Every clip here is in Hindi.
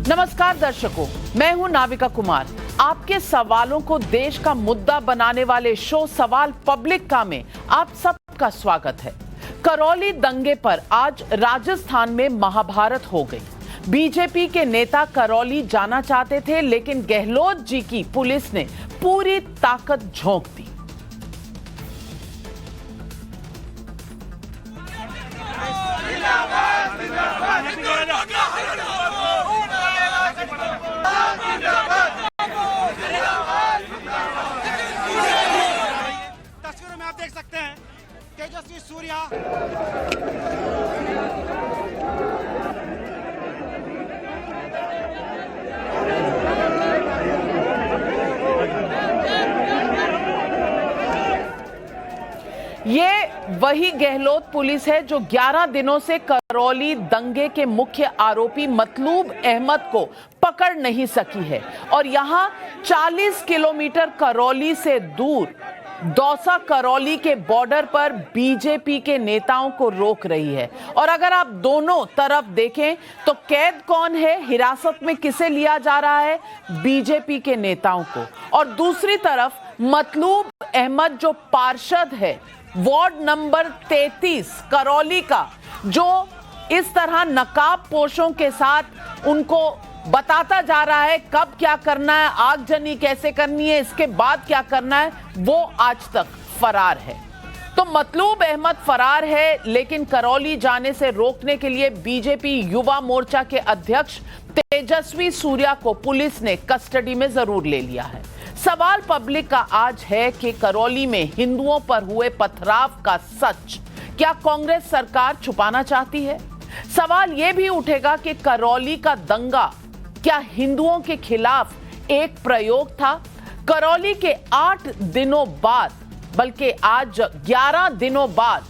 नमस्कार दर्शकों, मैं हूं नाविका कुमार। आपके सवालों को देश का मुद्दा बनाने वाले शो सवाल पब्लिक का में आप सबका स्वागत है। करौली दंगे पर आज राजस्थान में महाभारत हो गई। बीजेपी के नेता करौली जाना चाहते थे, लेकिन गहलोत जी की पुलिस ने पूरी ताकत झोंक दी। तस्वीरों में आप देख सकते हैं तेजस्वी सूर्या ये वही गहलोत पुलिस है जो 11 दिनों से करौली दंगे के मुख्य आरोपी मतलूब अहमद को पकड़ नहीं सकी है और यहां 40 किलोमीटर करौली से दूर दौसा करौली के बॉर्डर पर बीजेपी के नेताओं को रोक रही है। और अगर आप दोनों तरफ देखें तो कैद कौन है, हिरासत में किसे लिया जा रहा है? बीजेपी के नेताओं को। और दूसरी तरफ मतलूब अहमद जो पार्षद है वार्ड नंबर 33 करौली का, जो इस तरह नकाबपोशों के साथ उनको बताता जा रहा है कब क्या करना है, आगजनी कैसे करनी है, इसके बाद क्या करना है, वो आज तक फरार है। तो मतलूब अहमद फरार है, लेकिन करौली जाने से रोकने के लिए बीजेपी युवा मोर्चा के अध्यक्ष तेजस्वी सूर्या को पुलिस ने कस्टडी में जरूर ले लिया है। सवाल पब्लिक का आज है कि करौली में हिंदुओं पर हुए पथराव का सच क्या कांग्रेस सरकार छुपाना चाहती है? सवाल यह भी उठेगा कि करौली का दंगा क्या हिंदुओं के खिलाफ एक प्रयोग था? करौली के 8 दिनों बाद, बल्कि आज 11 दिनों बाद,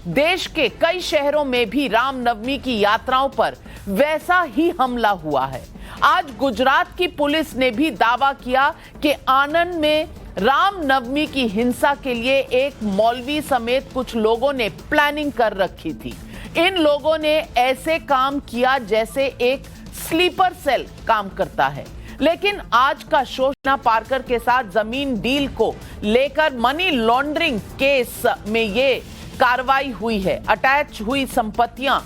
देश के कई शहरों में भी रामनवमी की यात्राओं पर वैसा ही हमला हुआ है। आज गुजरात की पुलिस ने भी दावा किया कि आनंद में रामनवमी की हिंसा के लिए एक मौलवी समेत कुछ लोगों ने प्लानिंग कर रखी थी। इन लोगों ने ऐसे काम किया जैसे एक स्लीपर सेल काम करता है। लेकिन आज का शो शीना पारकर के साथ जमीन डील को लेकर मनी लॉन्ड्रिंग केस में ये कार्रवाई हुई है। अटैच हुई संपत्तियां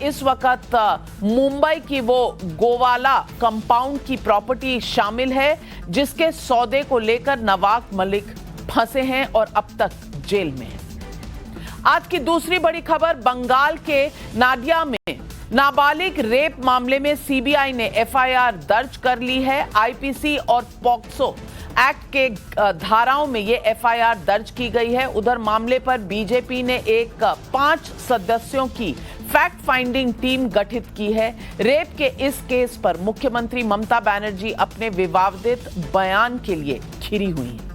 इस वक्त मुंबई की वो गोवाला कंपाउंड की प्रॉपर्टी शामिल है, जिसके सौदे को लेकर नवाब मलिक फंसे हैं और अब तक जेल में हैं। आज की दूसरी बड़ी खबर, बंगाल के नाडिया में नाबालिग रेप मामले में सीबीआई ने एफआईआर दर्ज कर ली है। आईपीसी और पॉक्सो एक्ट के धाराओं में ये एफआईआर दर्ज की गई है। उधर मामले पर बीजेपी ने एक 5 सदस्यों की फैक्ट फाइंडिंग टीम गठित की है। रेप के इस केस पर मुख्यमंत्री ममता बनर्जी अपने विवादित बयान के लिए घिरी हुई हैं।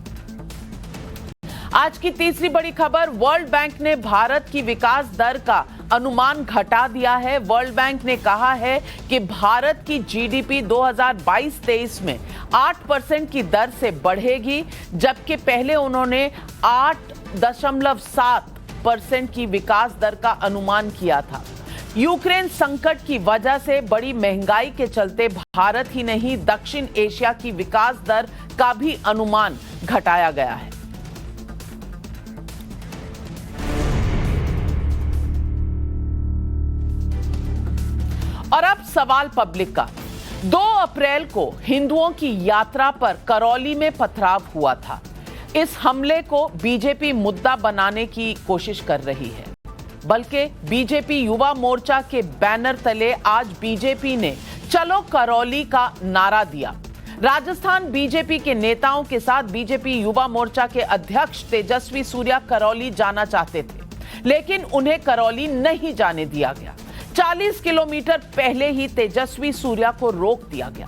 आज की तीसरी बड़ी खबर, वर्ल्ड बैंक ने भारत की विकास दर का अनुमान घटा दिया है। वर्ल्ड बैंक ने कहा है कि भारत की जीडीपी 2022-23 में 8% की दर से बढ़ेगी, जबकि पहले उन्होंने 8.7% की विकास दर का अनुमान किया था। यूक्रेन संकट की वजह से बड़ी महंगाई के चलते भारत ही नहीं, दक्षिण एशिया की विकास दर का भी अनुमान घटाया गया है। और अब सवाल पब्लिक का। 2 अप्रैल को हिंदुओं की यात्रा पर करौली में पथराव हुआ था। इस हमले को बीजेपी मुद्दा बनाने की कोशिश कर रही है, बल्कि बीजेपी युवा मोर्चा के बैनर तले आज बीजेपी ने चलो करौली का नारा दिया। राजस्थान बीजेपी के नेताओं के साथ बीजेपी युवा मोर्चा के अध्यक्ष तेजस्वी सूर्या करौली जाना चाहते थे, लेकिन उन्हें करौली नहीं जाने दिया गया। 40 किलोमीटर पहले ही तेजस्वी सूर्या को रोक दिया गया।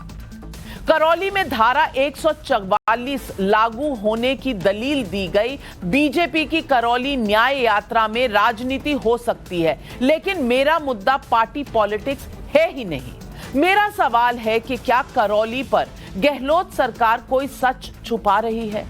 करौली में धारा 144 लागू होने की दलील दी गई। बीजेपी की करौली न्याय यात्रा में राजनीति हो सकती है, लेकिन मेरा मुद्दा पार्टी पॉलिटिक्स है ही नहीं। मेरा सवाल है कि क्या करौली पर गहलोत सरकार कोई सच छुपा रही है?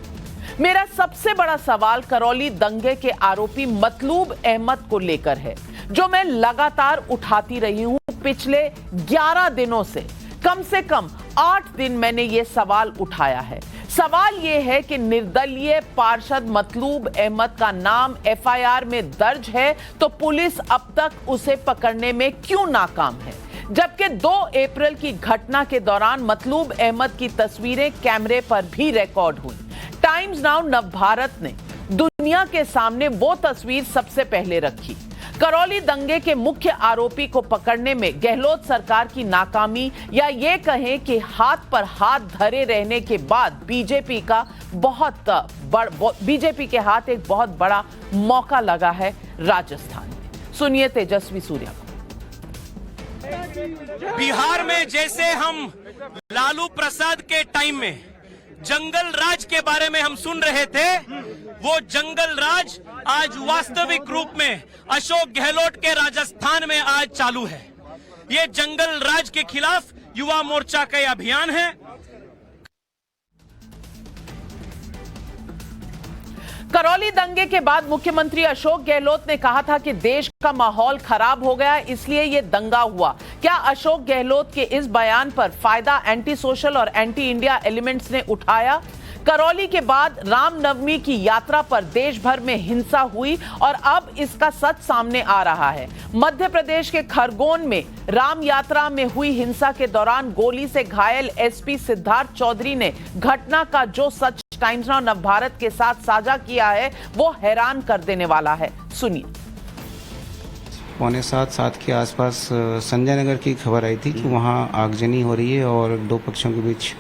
मेरा सबसे बड़ा सवाल करौली दंगे के आरोपी मतलूब अहमद को लेकर है, जो मैं लगातार उठाती रही हूं पिछले 11 दिनों से। कम से कम 8 दिन मैंने ये सवाल उठाया है। सवाल ये है कि निर्दलीय पार्षद मतलूब अहमद का नाम एफआईआर में दर्ज है तो पुलिस अब तक उसे पकड़ने में क्यों नाकाम है, जबकि 2 अप्रैल की घटना के दौरान मतलूब अहमद की तस्वीरें कैमरे पर भी रिकॉर्ड हुई। टाइम्स नाउ नवभारत ने दुनिया के सामने वो तस्वीर सबसे पहले रखी। करौली दंगे के मुख्य आरोपी को पकड़ने में गहलोत सरकार की नाकामी, या ये कहें कि हाथ पर हाथ धरे रहने के बाद बीजेपी के हाथ एक बहुत बड़ा मौका लगा है राजस्थान में। सुनिए तेजस्वी सूर्या को। बिहार में जैसे हम लालू प्रसाद के टाइम में जंगल राज के बारे में हम सुन रहे थे, वो जंगल राज आज वास्तविक रूप में अशोक गहलोत के राजस्थान में आज चालू है। ये जंगल राज के खिलाफ युवा मोर्चा का अभियान है। करौली दंगे के बाद मुख्यमंत्री अशोक गहलोत ने कहा था कि देश का माहौल खराब हो गया, इसलिए ये दंगा हुआ। क्या अशोक गहलोत के इस बयान पर फायदा एंटी सोशल और एंटी इंडिया एलिमेंट्स ने उठाया? करौली के बाद रामनवमी की यात्रा पर देश भर में हिंसा हुई और अब इसका सच सामने आ रहा है। मध्य प्रदेश के खरगोन में राम यात्रा में हुई हिंसा के दौरान गोली से घायल एसपी सिद्धार्थ चौधरी ने घटना का जो सच टाइम्स नाउ नवभारत के साथ साझा किया है वो हैरान कर देने वाला है। सुनिए। 6:45 के आसपास संजय नगर की खबर आई थी कि वहाँ आगजनी हो रही है और 2 पक्षों के बीच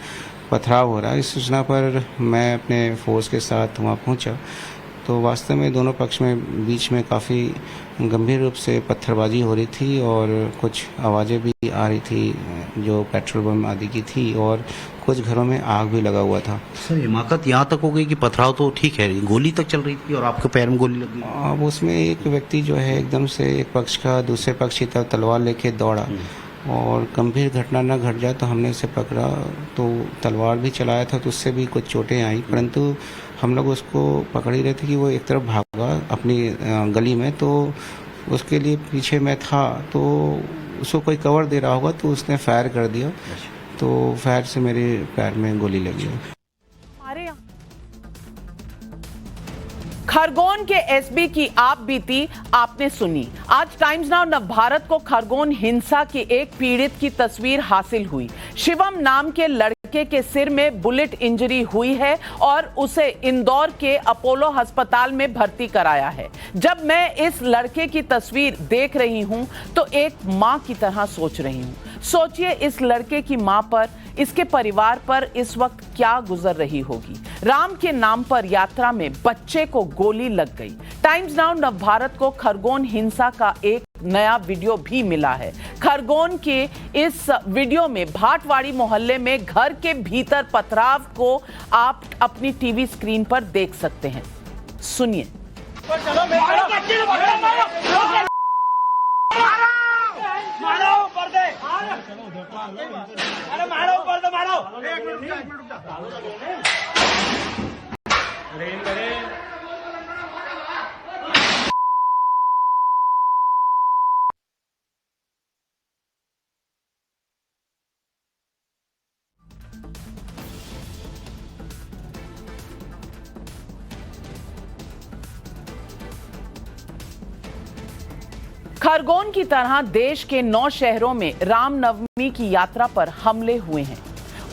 पथराव हो रहा है। इस सूचना पर मैं अपने फोर्स के साथ वहाँ पहुँचा तो वास्तव में दोनों पक्ष में बीच में काफ़ी गंभीर रूप से पत्थरबाजी हो रही थी और कुछ आवाज़ें भी आ रही थी जो पेट्रोल बम आदि की थी और कुछ घरों में आग भी लगा हुआ था। सर हिमाकत यहाँ तक हो गई कि पथराव तो ठीक है, गोली तक चल रही थी और आपके पैर में गोली लगी। अब उसमें एक व्यक्ति जो है एकदम से एक पक्ष का दूसरे पक्ष की तरफ तलवार लेके दौड़ा और गंभीर घटना न घट जाए तो हमने उसे पकड़ा, तो तलवार भी चलाया था तो उससे भी कुछ चोटें आई, परंतु हम लोग उसको पकड़ ही रहे थे कि वो एक तरफ भागा अपनी गली में, तो उसके लिए पीछे मैं था तो उसको कोई कवर दे रहा होगा तो उसने फायर कर दिया, तो फायर से मेरे पैर में गोली लगी। खरगोन के एसपी की आप बीती आपने सुनी। आज टाइम्स नाउ नवभारत को खरगोन हिंसा की एक पीड़ित की तस्वीर हासिल हुई। शिवम नाम के लड़के के सिर में बुलेट इंजरी हुई है और उसे इंदौर के अपोलो अस्पताल में भर्ती कराया है। जब मैं इस लड़के की तस्वीर देख रही हूं तो एक मां की तरह सोच रही हूं। सोचिए इस लड़के की मां पर, इसके परिवार पर इस वक्त क्या गुजर रही होगी। राम के नाम पर यात्रा में बच्चे को गोली लग गई। टाइम्स नाउ नवभारत को खरगोन हिंसा का एक नया वीडियो भी मिला है। खरगोन के इस वीडियो में भाटवाड़ी मोहल्ले में घर के भीतर पथराव को आप अपनी टीवी स्क्रीन पर देख सकते हैं। सुनिए। खरगोन की तरह देश के 9 शहरों में रामनवमी की यात्रा पर हमले हुए हैं।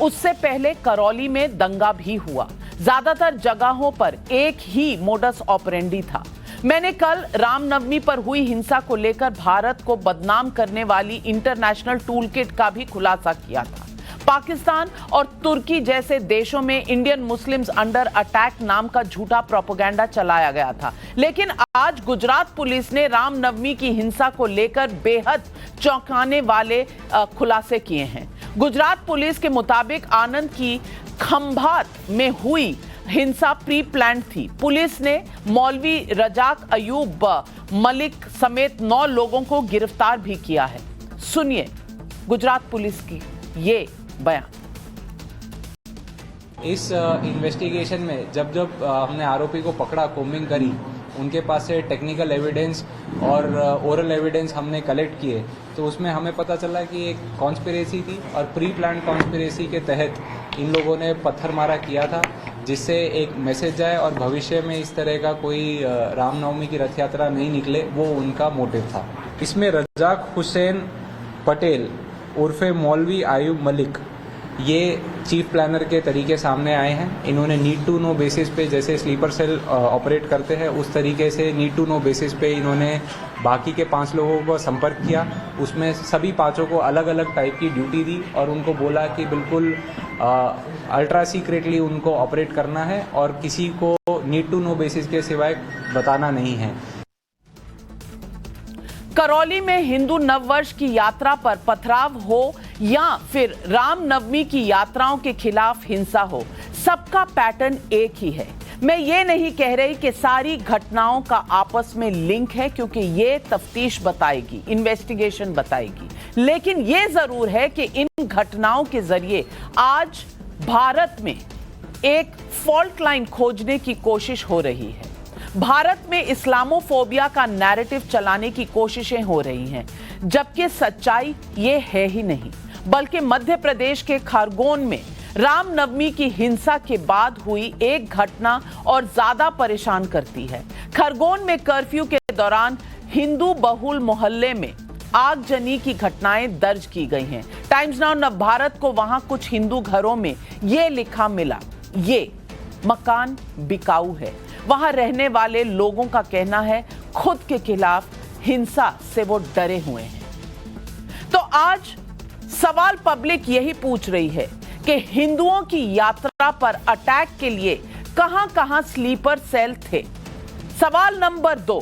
उससे पहले करौली में दंगा भी हुआ। ज्यादातर जगहों पर एक ही मोडस ऑपरेंडी था। मैंने कल रामनवमी पर हुई हिंसा को लेकर भारत को बदनाम करने वाली इंटरनेशनल टूलकिट का भी खुलासा किया था। पाकिस्तान और तुर्की जैसे देशों में इंडियन मुस्लिम्स अंडर अटैक नाम का झूठा प्रोपेगेंडा चलाया गया था, लेकिन आज गुजरात पुलिस ने रामनवमी की हिंसा को लेकर बेहद चौंकाने वाले खुलासे किए हैं। गुजरात पुलिस के मुताबिक आनंद की खंभात में हुई हिंसा प्री प्लान थी। पुलिस ने मौलवी रजाक अयूब मलिक समेत 9 लोगों को गिरफ्तार भी किया है। सुनिए गुजरात पुलिस की ये बयान। इस इन्वेस्टिगेशन में जब हमने आरोपी को पकड़ा, कोम्बिंग करी, उनके पास से टेक्निकल एविडेंस और ओरल एविडेंस हमने कलेक्ट किए, तो उसमें हमें पता चला कि एक कॉन्स्पिरेसी थी और प्री प्लान कॉन्स्पिरेसी के तहत इन लोगों ने पत्थरमारा किया था, जिससे एक मैसेज जाए और भविष्य में इस तरह का कोई रामनवमी की रथ यात्रा नहीं निकले, वो उनका मोटिव था। इसमें रजाक हुसैन पटेल उर्फे मौलवी आयुब मलिक, ये चीफ प्लानर के तरीके सामने आए हैं। इन्होंने नीड टू नो बेसिस पे, जैसे स्लीपर सेल ऑपरेट करते हैं उस तरीके से नीड टू नो बेसिस पे इन्होंने बाकी के 5 लोगों को संपर्क किया। उसमें सभी 5 को अलग अलग टाइप की ड्यूटी दी और उनको बोला कि बिल्कुल अल्ट्रा सीक्रेटली उनको ऑपरेट करना है और किसी को नीड टू नो बेसिस के सिवाय बताना नहीं है। करौली में हिंदू नववर्ष की यात्रा पर पथराव हो या फिर रामनवमी की यात्राओं के खिलाफ हिंसा हो, सबका पैटर्न एक ही है। मैं ये नहीं कह रही कि सारी घटनाओं का आपस में लिंक है, क्योंकि ये तफ्तीश बताएगी, इन्वेस्टिगेशन बताएगी, लेकिन ये जरूर है कि इन घटनाओं के जरिए आज भारत में एक फॉल्ट लाइन खोजने की कोशिश हो रही है। भारत में इस्लामोफोबिया का नैरेटिव चलाने की कोशिशें हो रही हैं, जबकि सच्चाई ये है ही नहीं, बल्कि मध्य प्रदेश के खरगोन में रामनवमी की हिंसा के बाद हुई एक घटना और ज्यादा परेशान करती है। खरगोन में कर्फ्यू के दौरान हिंदू बहुल मोहल्ले में आगजनी की घटनाएं दर्ज की गई हैं। टाइम्स नाउ नवभारत को वहां कुछ हिंदू घरों में यह लिखा मिला, ये मकान बिकाऊ है। वहां रहने वाले लोगों का कहना है खुद के खिलाफ हिंसा से वो डरे हुए हैं। तो आज सवाल पब्लिक यही पूछ रही है कि हिंदुओं की यात्रा पर अटैक के लिए कहां-कहां स्लीपर सेल थे। सवाल नंबर 2,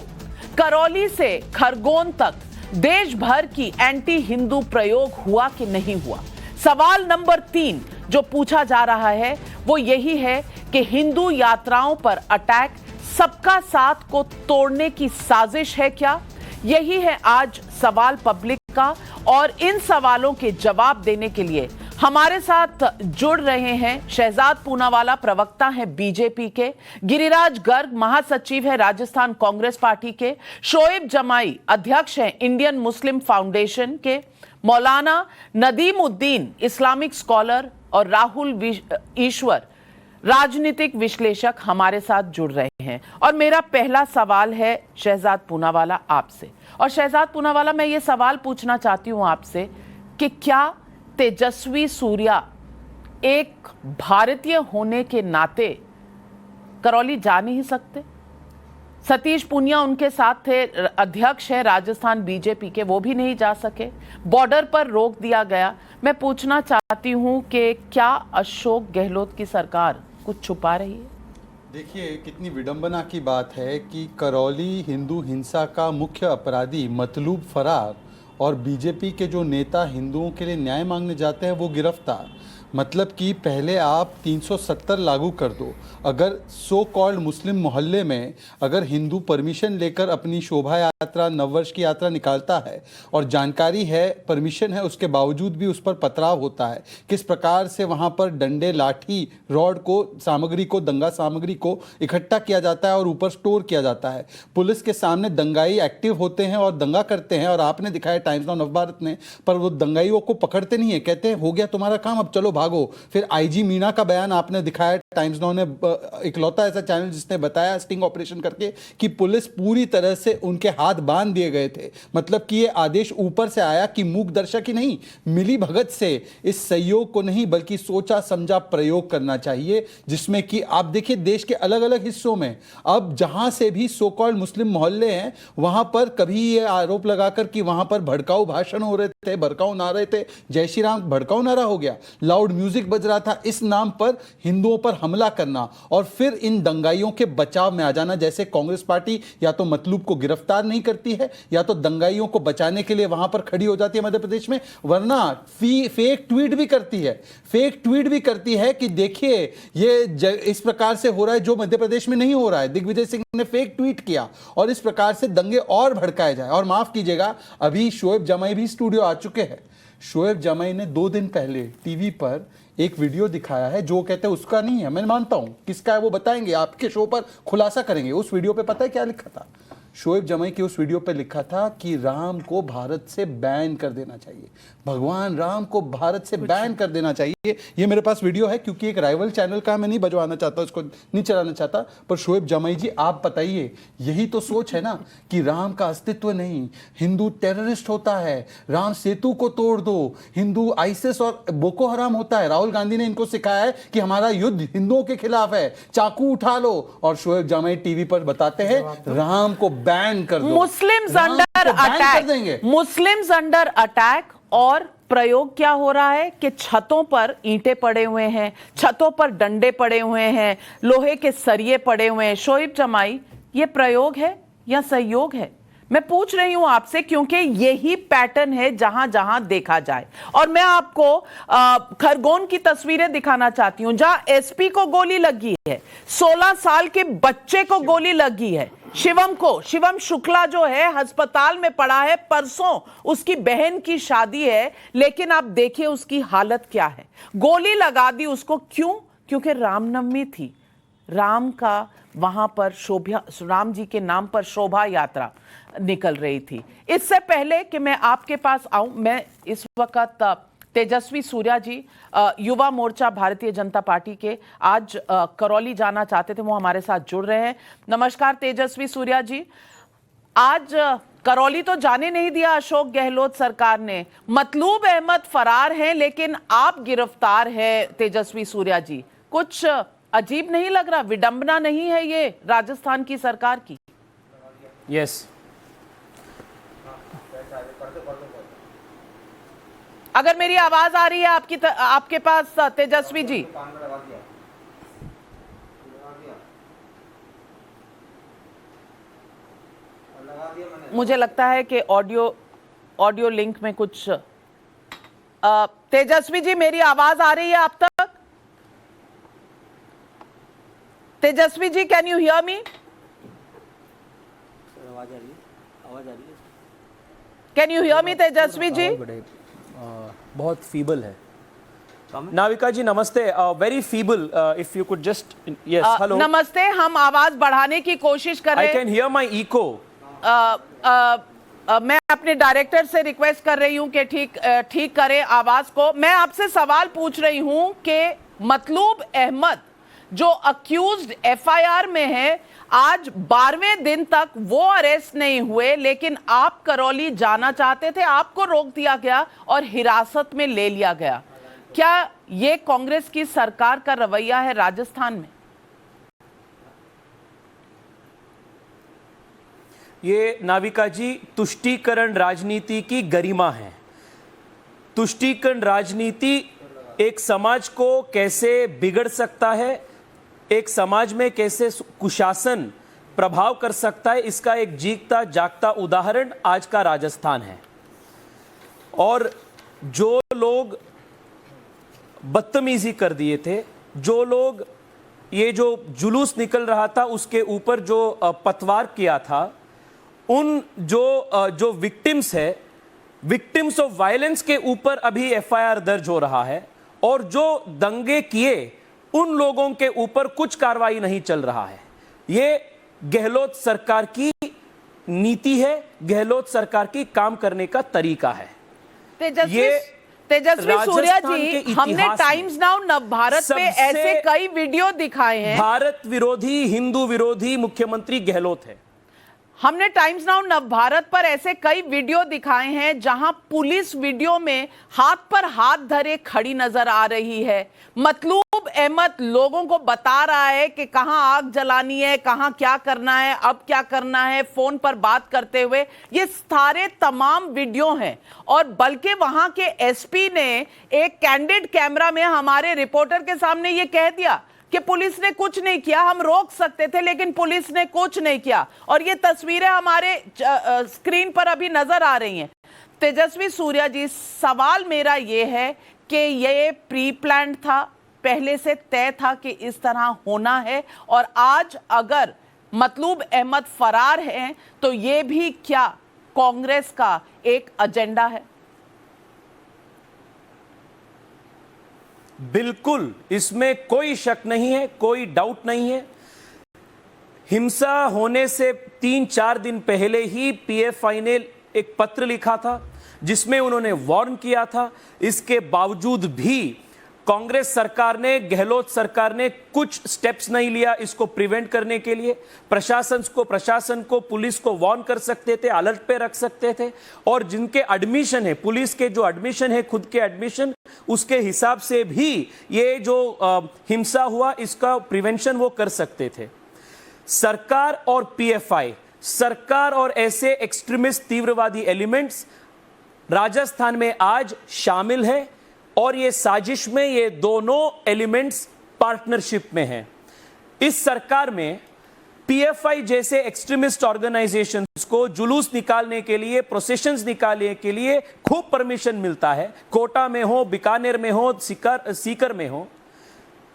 करौली से खरगोन तक देश भर की एंटी हिंदू प्रयोग हुआ कि नहीं हुआ। सवाल नंबर 3 जो पूछा जा रहा है वो यही है कि हिंदू यात्राओं पर अटैक सबका साथ को तोड़ने की साजिश है क्या? यही है आज सवाल पब्लिक का, और इन सवालों के जवाब देने के लिए हमारे साथ जुड़ रहे हैं शहजाद पूनावाला, प्रवक्ता हैं बीजेपी के, गिरिराज गर्ग महासचिव है राजस्थान कांग्रेस पार्टी के, शोएब जमाई अध्यक्ष हैं इंडियन मुस्लिम फाउंडेशन के, मौलाना नदीमुद्दीन इस्लामिक स्कॉलर और राहुल ईश्वर राजनीतिक विश्लेषक हमारे साथ जुड़ रहे हैं। और मेरा पहला सवाल है शहजाद पूनावाला आपसे। और शहजाद पूनावाला, मैं ये सवाल पूछना चाहती हूं आपसे कि क्या तेजस्वी सूर्या एक भारतीय होने के नाते करौली जा नहीं सकते? सतीश पूनिया उनके साथ थे, अध्यक्ष है राजस्थान बीजेपी के, वो भी नहीं जा सके, बॉर्डर पर रोक दिया गया। मैं पूछना चाहती हूं कि क्या अशोक गहलोत की सरकार कुछ छुपा रही है? देखिए, कितनी विडंबना की बात है कि करौली हिंदू हिंसा का मुख्य अपराधी मतलूब फरार और बीजेपी के जो नेता हिंदुओं के लिए न्याय मांगने जाते हैं वो गिरफ्तार। मतलब कि पहले आप 370 लागू कर दो। अगर सो कॉल्ड मुस्लिम मोहल्ले में अगर हिंदू परमिशन लेकर अपनी शोभा यात्रा, नववर्ष की यात्रा निकालता है और जानकारी है, परमिशन है, उसके बावजूद भी उस पर पथराव होता है, किस प्रकार से वहाँ पर डंडे, लाठी, रॉड को, सामग्री को, दंगा सामग्री को इकट्ठा किया जाता है और ऊपर स्टोर किया जाता है। पुलिस के सामने दंगाई एक्टिव होते हैं और दंगा करते हैं, और आपने दिखाया टाइम्स नाउ नवभारत ने, पर वो दंगाइयों को पकड़ते नहीं है, कहते हैं हो गया तुम्हारा काम, अब चलो भागो। फिर आईजी मीना का बयान आपने दिखाया, टाइम्स नाउ ने इकलौता ऐसा चैनल जिसने बताया स्टिंग ऑपरेशन करके कि पुलिस पूरी तरह से उनके हाथ बांध दिए गए थे। मतलब कि ये आदेश ऊपर से आया कि मूक दर्शक ही नहीं, मिली भगत से इस सहयोग को नहीं बल्कि सोचा समझा प्रयोग करना चाहिए, जिसमें कि आप देखिए देश के अलग अलग हिस्सों में अब जहां से भी सो कॉल्ड मुस्लिम मोहल्ले हैं वहां पर कभी ये आरोप लगाकर कि वहां पर भड़काऊ भाषण हो रहे थे, भड़काऊ नारे थे, जय श्री राम भड़काऊ नारा हो गया, लाउड म्यूजिक बज रहा था, इस नाम पर हिंदुओं पर हमला करना और फिर इन दंगाइयों के बचाव में आ जाना। जैसे कांग्रेस पार्टी या तो मतलूब को गिरफ्तार नहीं करती है या तो दंगाइयों को बचाने के लिए वहां पर खड़ी हो जाती है मध्य प्रदेश में, वरना फेक ट्वीट भी करती है, फेक ट्वीट भी करती है कि देखिए ये इस प्रकार से हो रहा है जो मध्य प्रदेश में नहीं हो रहा है। दिग्विजय सिंह ने फेक ट्वीट किया और इस प्रकार से दंगे और भड़काए जाए। और माफ कीजिएगा, अभी शोएब जमाई भी स्टूडियो आ चुके हैं। शोएब जमाई ने 2 दिन पहले टीवी पर एक वीडियो दिखाया है जो कहते हैं उसका नहीं है, मैं मानता हूं किसका है वो बताएंगे, आपके शो पर खुलासा करेंगे। उस वीडियो पे पता है क्या लिखा था? शोएब जमाई के उस वीडियो पे लिखा था कि राम को भारत से बैन कर देना चाहिए, भगवान राम को भारत से बैन कर देना चाहिए। ये मेरे पास वीडियो है, क्योंकि एक राइवल चैनल का मैं नहीं बजवाना चाहता, उसको नहीं चलाना चाहता, पर शोएब जमाई जी आप बताइए, यही तो सोच है ना कि राम का अस्तित्व नहीं, हिंदू टेररिस्ट होता है, राम सेतु को तोड़ दो, हिंदू आईसिस और बोको हराम होता है। राहुल गांधी ने इनको सिखाया है कि हमारा युद्ध हिंदुओं के खिलाफ है, चाकू उठा लो, और शोएब जमाई टीवी पर बताते हैं राम को बैन कर दो, मुस्लिम्स राम अंडर को बैन कर देंगे। Attack, Muslims under attack. और प्रयोग क्या हो रहा है कि छतों पर ईंटें पड़े हुए हैं, छतों पर डंडे पड़े हुए हैं, लोहे के सरिये पड़े हुए हैं। शोएब जमाई, ये प्रयोग है या सहयोग है? मैं पूछ रही हूं आपसे क्योंकि यही पैटर्न है जहां जहां देखा जाए। और मैं आपको खरगोन की तस्वीरें दिखाना चाहती हूं जहां एसपी को गोली लगी है, 16 साल के बच्चे को गोली लगी है, शिवम शुक्ला जो है अस्पताल में पड़ा है, परसों उसकी बहन की शादी है, लेकिन आप देखिए उसकी हालत क्या है। गोली लगा दी उसको, क्यों? क्योंकि रामनवमी थी, राम का वहां पर राम जी के नाम पर शोभा यात्रा निकल रही थी। इससे पहले कि मैं आपके पास आऊं, मैं इस वक्त तेजस्वी सूर्या जी युवा मोर्चा भारतीय जनता पार्टी के आज करौली जाना चाहते थे, वो हमारे साथ जुड़ रहे हैं। नमस्कार तेजस्वी सूर्या जी। आज करौली तो जाने नहीं दिया अशोक गहलोत सरकार ने, मतलूब अहमद फरार हैं लेकिन आप गिरफ्तार हैं तेजस्वी सूर्या जी। कुछ अजीब नहीं लग रहा? विडंबना नहीं है ये राजस्थान की सरकार की? यस, अगर मेरी आवाज आ रही है आपके पास तेजस्वी जी? मुझे लगता है कि ऑडियो लिंक में कुछ तेजस्वी जी, मेरी आवाज आ रही है आप तक? Tejashwi ji, can you hear me? आवाज आ रही है? Can you hear me Tejashwi ji? बहुत फीबल है। नाविका जी नमस्ते, very feeble, if you could just, yes, hello, नमस्ते। हम आवाज बढ़ाने की कोशिश कर रहे हैं। I can hear my echo. मैं अपने डायरेक्टर से रिक्वेस्ट कर रही हूं कि ठीक करें आवाज को। मैं आपसे सवाल पूछ रही हूं कि मतलूब अहमद जो अक्यूज्ड एफआईआर में है, आज 12वें दिन तक वो अरेस्ट नहीं हुए, लेकिन आप करौली जाना चाहते थे, आपको रोक दिया गया और हिरासत में ले लिया गया। क्या ये कांग्रेस की सरकार का रवैया है राजस्थान में? ये नाविका जी तुष्टीकरण राजनीति की गरिमा है। तुष्टीकरण राजनीति एक समाज को कैसे बिगड़ सकता है, एक समाज में कैसे कुशासन प्रभाव कर सकता है, इसका एक जीता जागता उदाहरण आज का राजस्थान है। और जो लोग बदतमीजी कर दिए थे, जो लोग ये जो जुलूस निकल रहा था उसके ऊपर जो पतवार किया था, उन जो विक्टिम्स है, विक्टिम्स ऑफ वायलेंस के ऊपर अभी एफआईआर दर्ज हो रहा है, और जो दंगे किए उन लोगों के ऊपर कुछ कार्रवाई नहीं चल रहा है। ये गहलोत सरकार की नीति है, गहलोत सरकार की काम करने का तरीका है। तेजस्वी सूर्या जी, हमने टाइम्स नाउ नवभारत पे ऐसे कई वीडियो दिखाए हैं। भारत विरोधी, हिंदू विरोधी मुख्यमंत्री गहलोत है। हमने टाइम्स नाउ नवभारत पर ऐसे कई वीडियो दिखाए हैं जहां पुलिस वीडियो में हाथ पर हाथ धरे खड़ी नजर आ रही है। मतलूब अहमद लोगों को बता रहा है कि कहां आग जलानी है, कहां क्या करना है, अब क्या करना है, फोन पर बात करते हुए। ये सारे तमाम वीडियो हैं, और बल्कि वहां के एसपी ने एक कैंडिड कैमरा में हमारे रिपोर्टर के सामने ये कह दिया कि पुलिस ने कुछ नहीं किया, हम रोक सकते थे लेकिन पुलिस ने कुछ नहीं किया। और ये तस्वीरें हमारे स्क्रीन पर अभी नजर आ रही हैं। तेजस्वी सूर्या जी, सवाल मेरा ये है कि ये प्री प्लान था, पहले से तय था कि इस तरह होना है, और आज अगर मतलूब अहमद फरार हैं तो ये भी क्या कांग्रेस का एक एजेंडा है? बिल्कुल, इसमें कोई शक नहीं है, कोई डाउट नहीं है। हिंसा होने से 3-4 दिन पहले ही पीएफआई ने एक पत्र लिखा था जिसमें उन्होंने वार्न किया था। इसके बावजूद भी कांग्रेस सरकार ने, गहलोत सरकार ने कुछ स्टेप्स नहीं लिया इसको प्रिवेंट करने के लिए। प्रशासन को पुलिस को वार्न कर सकते थे, अलर्ट पे रख सकते थे, और जिनके एडमिशन है, पुलिस के जो एडमिशन है, खुद के एडमिशन, उसके हिसाब से भी ये जो हिंसा हुआ इसका प्रिवेंशन वो कर सकते थे। सरकार और पीएफआई, सरकार और ऐसे एक्सट्रीमिस्ट तीव्रवादी एलिमेंट्स राजस्थान में आज शामिल है, और ये साजिश में ये दोनों एलिमेंट्स पार्टनरशिप में हैं। इस सरकार में पीएफआई जैसे एक्सट्रीमिस्ट ऑर्गेनाइजेशंस को जुलूस निकालने के लिए, प्रोसेशंस निकालने के लिए खूब परमिशन मिलता है। कोटा में हो, बीकानेर में हो, सीकर में हो।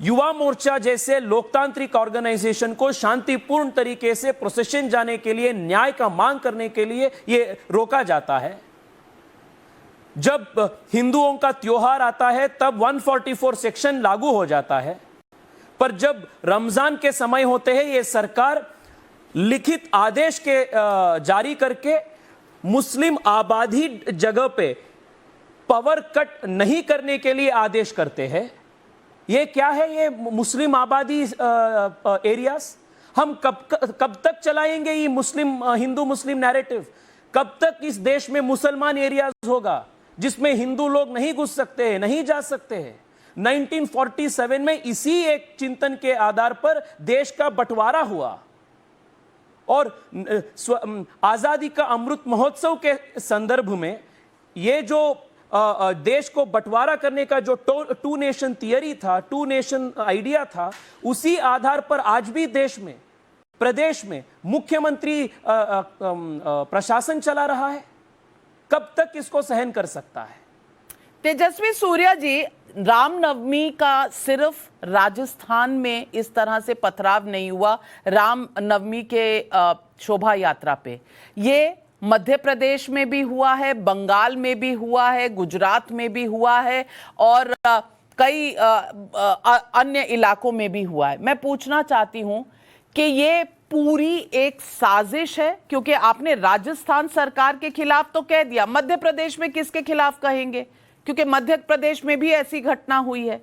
युवा मोर्चा जैसे लोकतांत्रिक ऑर्गेनाइजेशन को शांतिपूर्ण तरीके से प्रोसेशन जाने के लिए, न्याय का मांग करने के लिए ये रोका जाता है। जब हिंदुओं का त्योहार आता है तब 144 सेक्शन लागू हो जाता है, पर जब रमजान के समय होते हैं ये सरकार लिखित आदेश के जारी करके मुस्लिम आबादी जगह पे पावर कट नहीं करने के लिए आदेश करते हैं। ये क्या है? ये मुस्लिम आबादी एरियाज। हम कब तक चलाएंगे ये हिंदू मुस्लिम नैरेटिव? कब तक इस देश में मुसलमान एरियाज होगा जिसमें हिंदू लोग नहीं घुस सकते हैं, नहीं जा सकते हैं? 1947 में इसी एक चिंतन के आधार पर देश का बंटवारा हुआ, और आजादी का अमृत महोत्सव के संदर्भ में ये जो देश को बंटवारा करने का जो टू नेशन थियरी था, टू नेशन आइडिया था, उसी आधार पर आज भी देश में, प्रदेश में मुख्यमंत्री प्रशासन चला रहा है। कब तक इसको सहन कर सकता है? तेजस्वी सूर्या जी, रामनवमी का सिर्फ राजस्थान में इस तरह से पथराव नहीं हुआ। रामनवमी के शोभा यात्रा पे ये मध्य प्रदेश में भी हुआ है, बंगाल में भी हुआ है, गुजरात में भी हुआ है, और कई अन्य इलाकों में भी हुआ है। मैं पूछना चाहती हूं कि ये पूरी एक साजिश है, क्योंकि आपने राजस्थान सरकार के खिलाफ तो कह दिया, मध्य प्रदेश में किसके खिलाफ कहेंगे? क्योंकि मध्य प्रदेश में भी ऐसी घटना हुई है।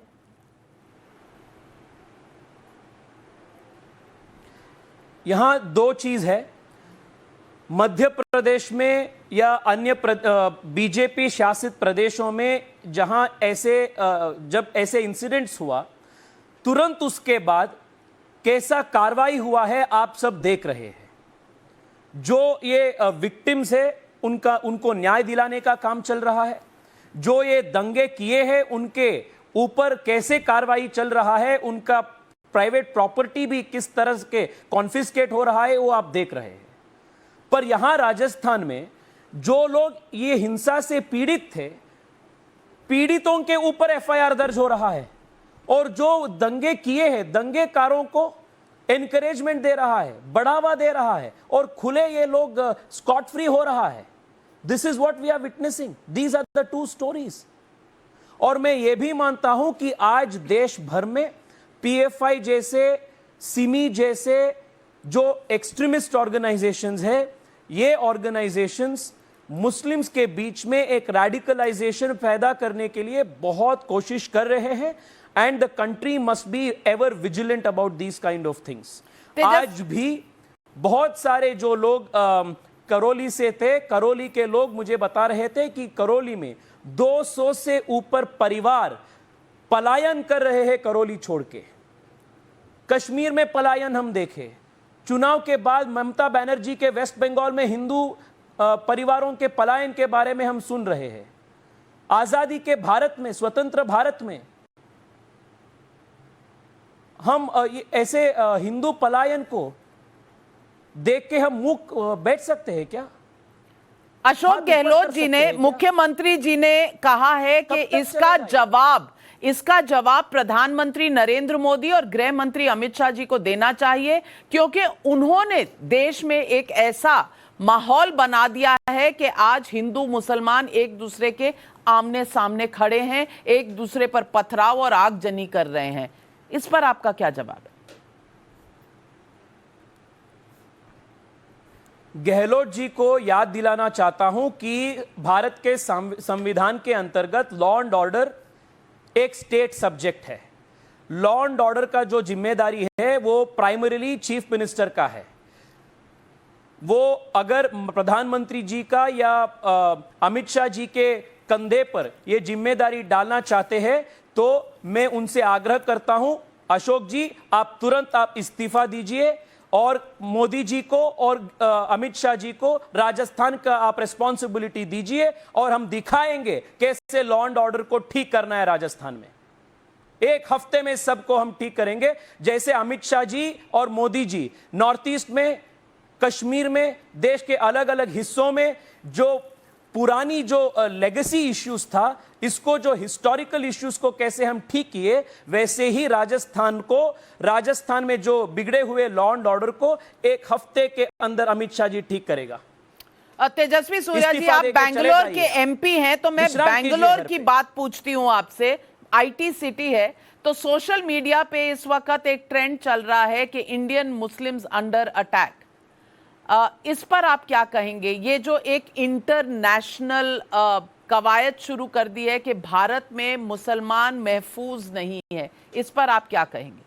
यहां दो चीज है। मध्य प्रदेश में या अन्य बीजेपी शासित प्रदेशों में जहां जब ऐसे इंसिडेंट्स हुआ, तुरंत उसके बाद कैसा कार्रवाई हुआ है आप सब देख रहे हैं। जो ये विक्टिम्स है उनको न्याय दिलाने का काम चल रहा है। जो ये दंगे किए हैं उनके ऊपर कैसे कार्रवाई चल रहा है, उनका प्राइवेट प्रॉपर्टी भी किस तरह के कॉन्फिस्केट हो रहा है, वो आप देख रहे हैं। पर यहां राजस्थान में जो लोग ये हिंसा से पीड़ित थे, पीड़ितों के ऊपर एफआईआर दर्ज हो रहा है, और जो दंगे किए हैं दंगेकारों को एनकरेजमेंट दे रहा है, बढ़ावा दे रहा है, और खुले ये लोग स्कॉट फ्री हो रहा है। This is what we are witnessing. These are the two stories. और मैं ये भी मानता हूं कि आज देश भर में पीएफआई जैसे, सिमी जैसे जो एक्सट्रीमिस्ट ऑर्गेनाइजेशंस है, ये ऑर्गेनाइजेशंस मुस्लिम्स के बीच में एक रेडिकलाइजेशन पैदा करने के लिए बहुत कोशिश कर रहे हैं, and the country must be ever vigilant about these kind of things. आज भी बहुत सारे जो लोग करौली से थे, करौली के लोग मुझे बता रहे थे कि करौली में 200 से ऊपर परिवार पलायन कर रहे हैं करौली छोड़ के। कश्मीर में पलायन हम देखे। चुनाव के बाद ममता बनर्जी के वेस्ट बंगाल में हिंदू परिवारों के पलायन के बारे में हम सुन रहे हैं। आजादी के भारत में, स्वतंत्र भारत में हम ऐसे हिंदू पलायन को देख के हम मुख बैठ सकते हैं क्या? अशोक गहलोत जी ने, मुख्यमंत्री जी ने कहा है कि इसका जवाब प्रधानमंत्री नरेंद्र मोदी और गृह मंत्री अमित शाह जी को देना चाहिए, क्योंकि उन्होंने देश में एक ऐसा माहौल बना दिया है कि आज हिंदू मुसलमान एक दूसरे के आमने सामने खड़े हैं, एक दूसरे पर पथराव और आगजनी कर रहे हैं। इस पर आपका क्या जवाब है? गहलोत जी को याद दिलाना चाहता हूं कि भारत के संविधान के अंतर्गत लॉ एंड ऑर्डर एक स्टेट सब्जेक्ट है। लॉ एंड ऑर्डर का जो जिम्मेदारी है वो प्राइमरीली चीफ मिनिस्टर का है। वो अगर प्रधानमंत्री जी का या अमित शाह जी के कंधे पर ये जिम्मेदारी डालना चाहते हैं तो मैं उनसे आग्रह करता हूं, अशोक जी आप तुरंत इस्तीफा दीजिए और मोदी जी को और अमित शाह जी को राजस्थान का आप रिस्पॉन्सिबिलिटी दीजिए और हम दिखाएंगे कैसे लॉ एंड ऑर्डर को ठीक करना है राजस्थान में। एक हफ्ते में सबको हम ठीक करेंगे, जैसे अमित शाह जी और मोदी जी नॉर्थ ईस्ट में, कश्मीर में, देश के अलग अलग हिस्सों में जो पुरानी जो लेगेसी इश्यूज था, इसको जो हिस्टोरिकल इश्यूज को कैसे हम ठीक किए, वैसे ही राजस्थान में जो बिगड़े हुए लॉ एंड ऑर्डर को एक हफ्ते के अंदर अमित शाह जी ठीक करेगा। तेजस्वी सूर्या जी, आप बैंगलोर के एमपी हैं, तो मैं बैंगलोर की बात पूछती हूं आपसे। आईटी सिटी है, तो सोशल मीडिया पे इस वक्त एक ट्रेंड चल रहा है कि इंडियन मुस्लिम्स अंडर अटैक। इस पर आप क्या कहेंगे? ये जो एक इंटरनेशनल कवायद शुरू कर दी है कि भारत में मुसलमान महफूज नहीं है, इस पर आप क्या कहेंगे?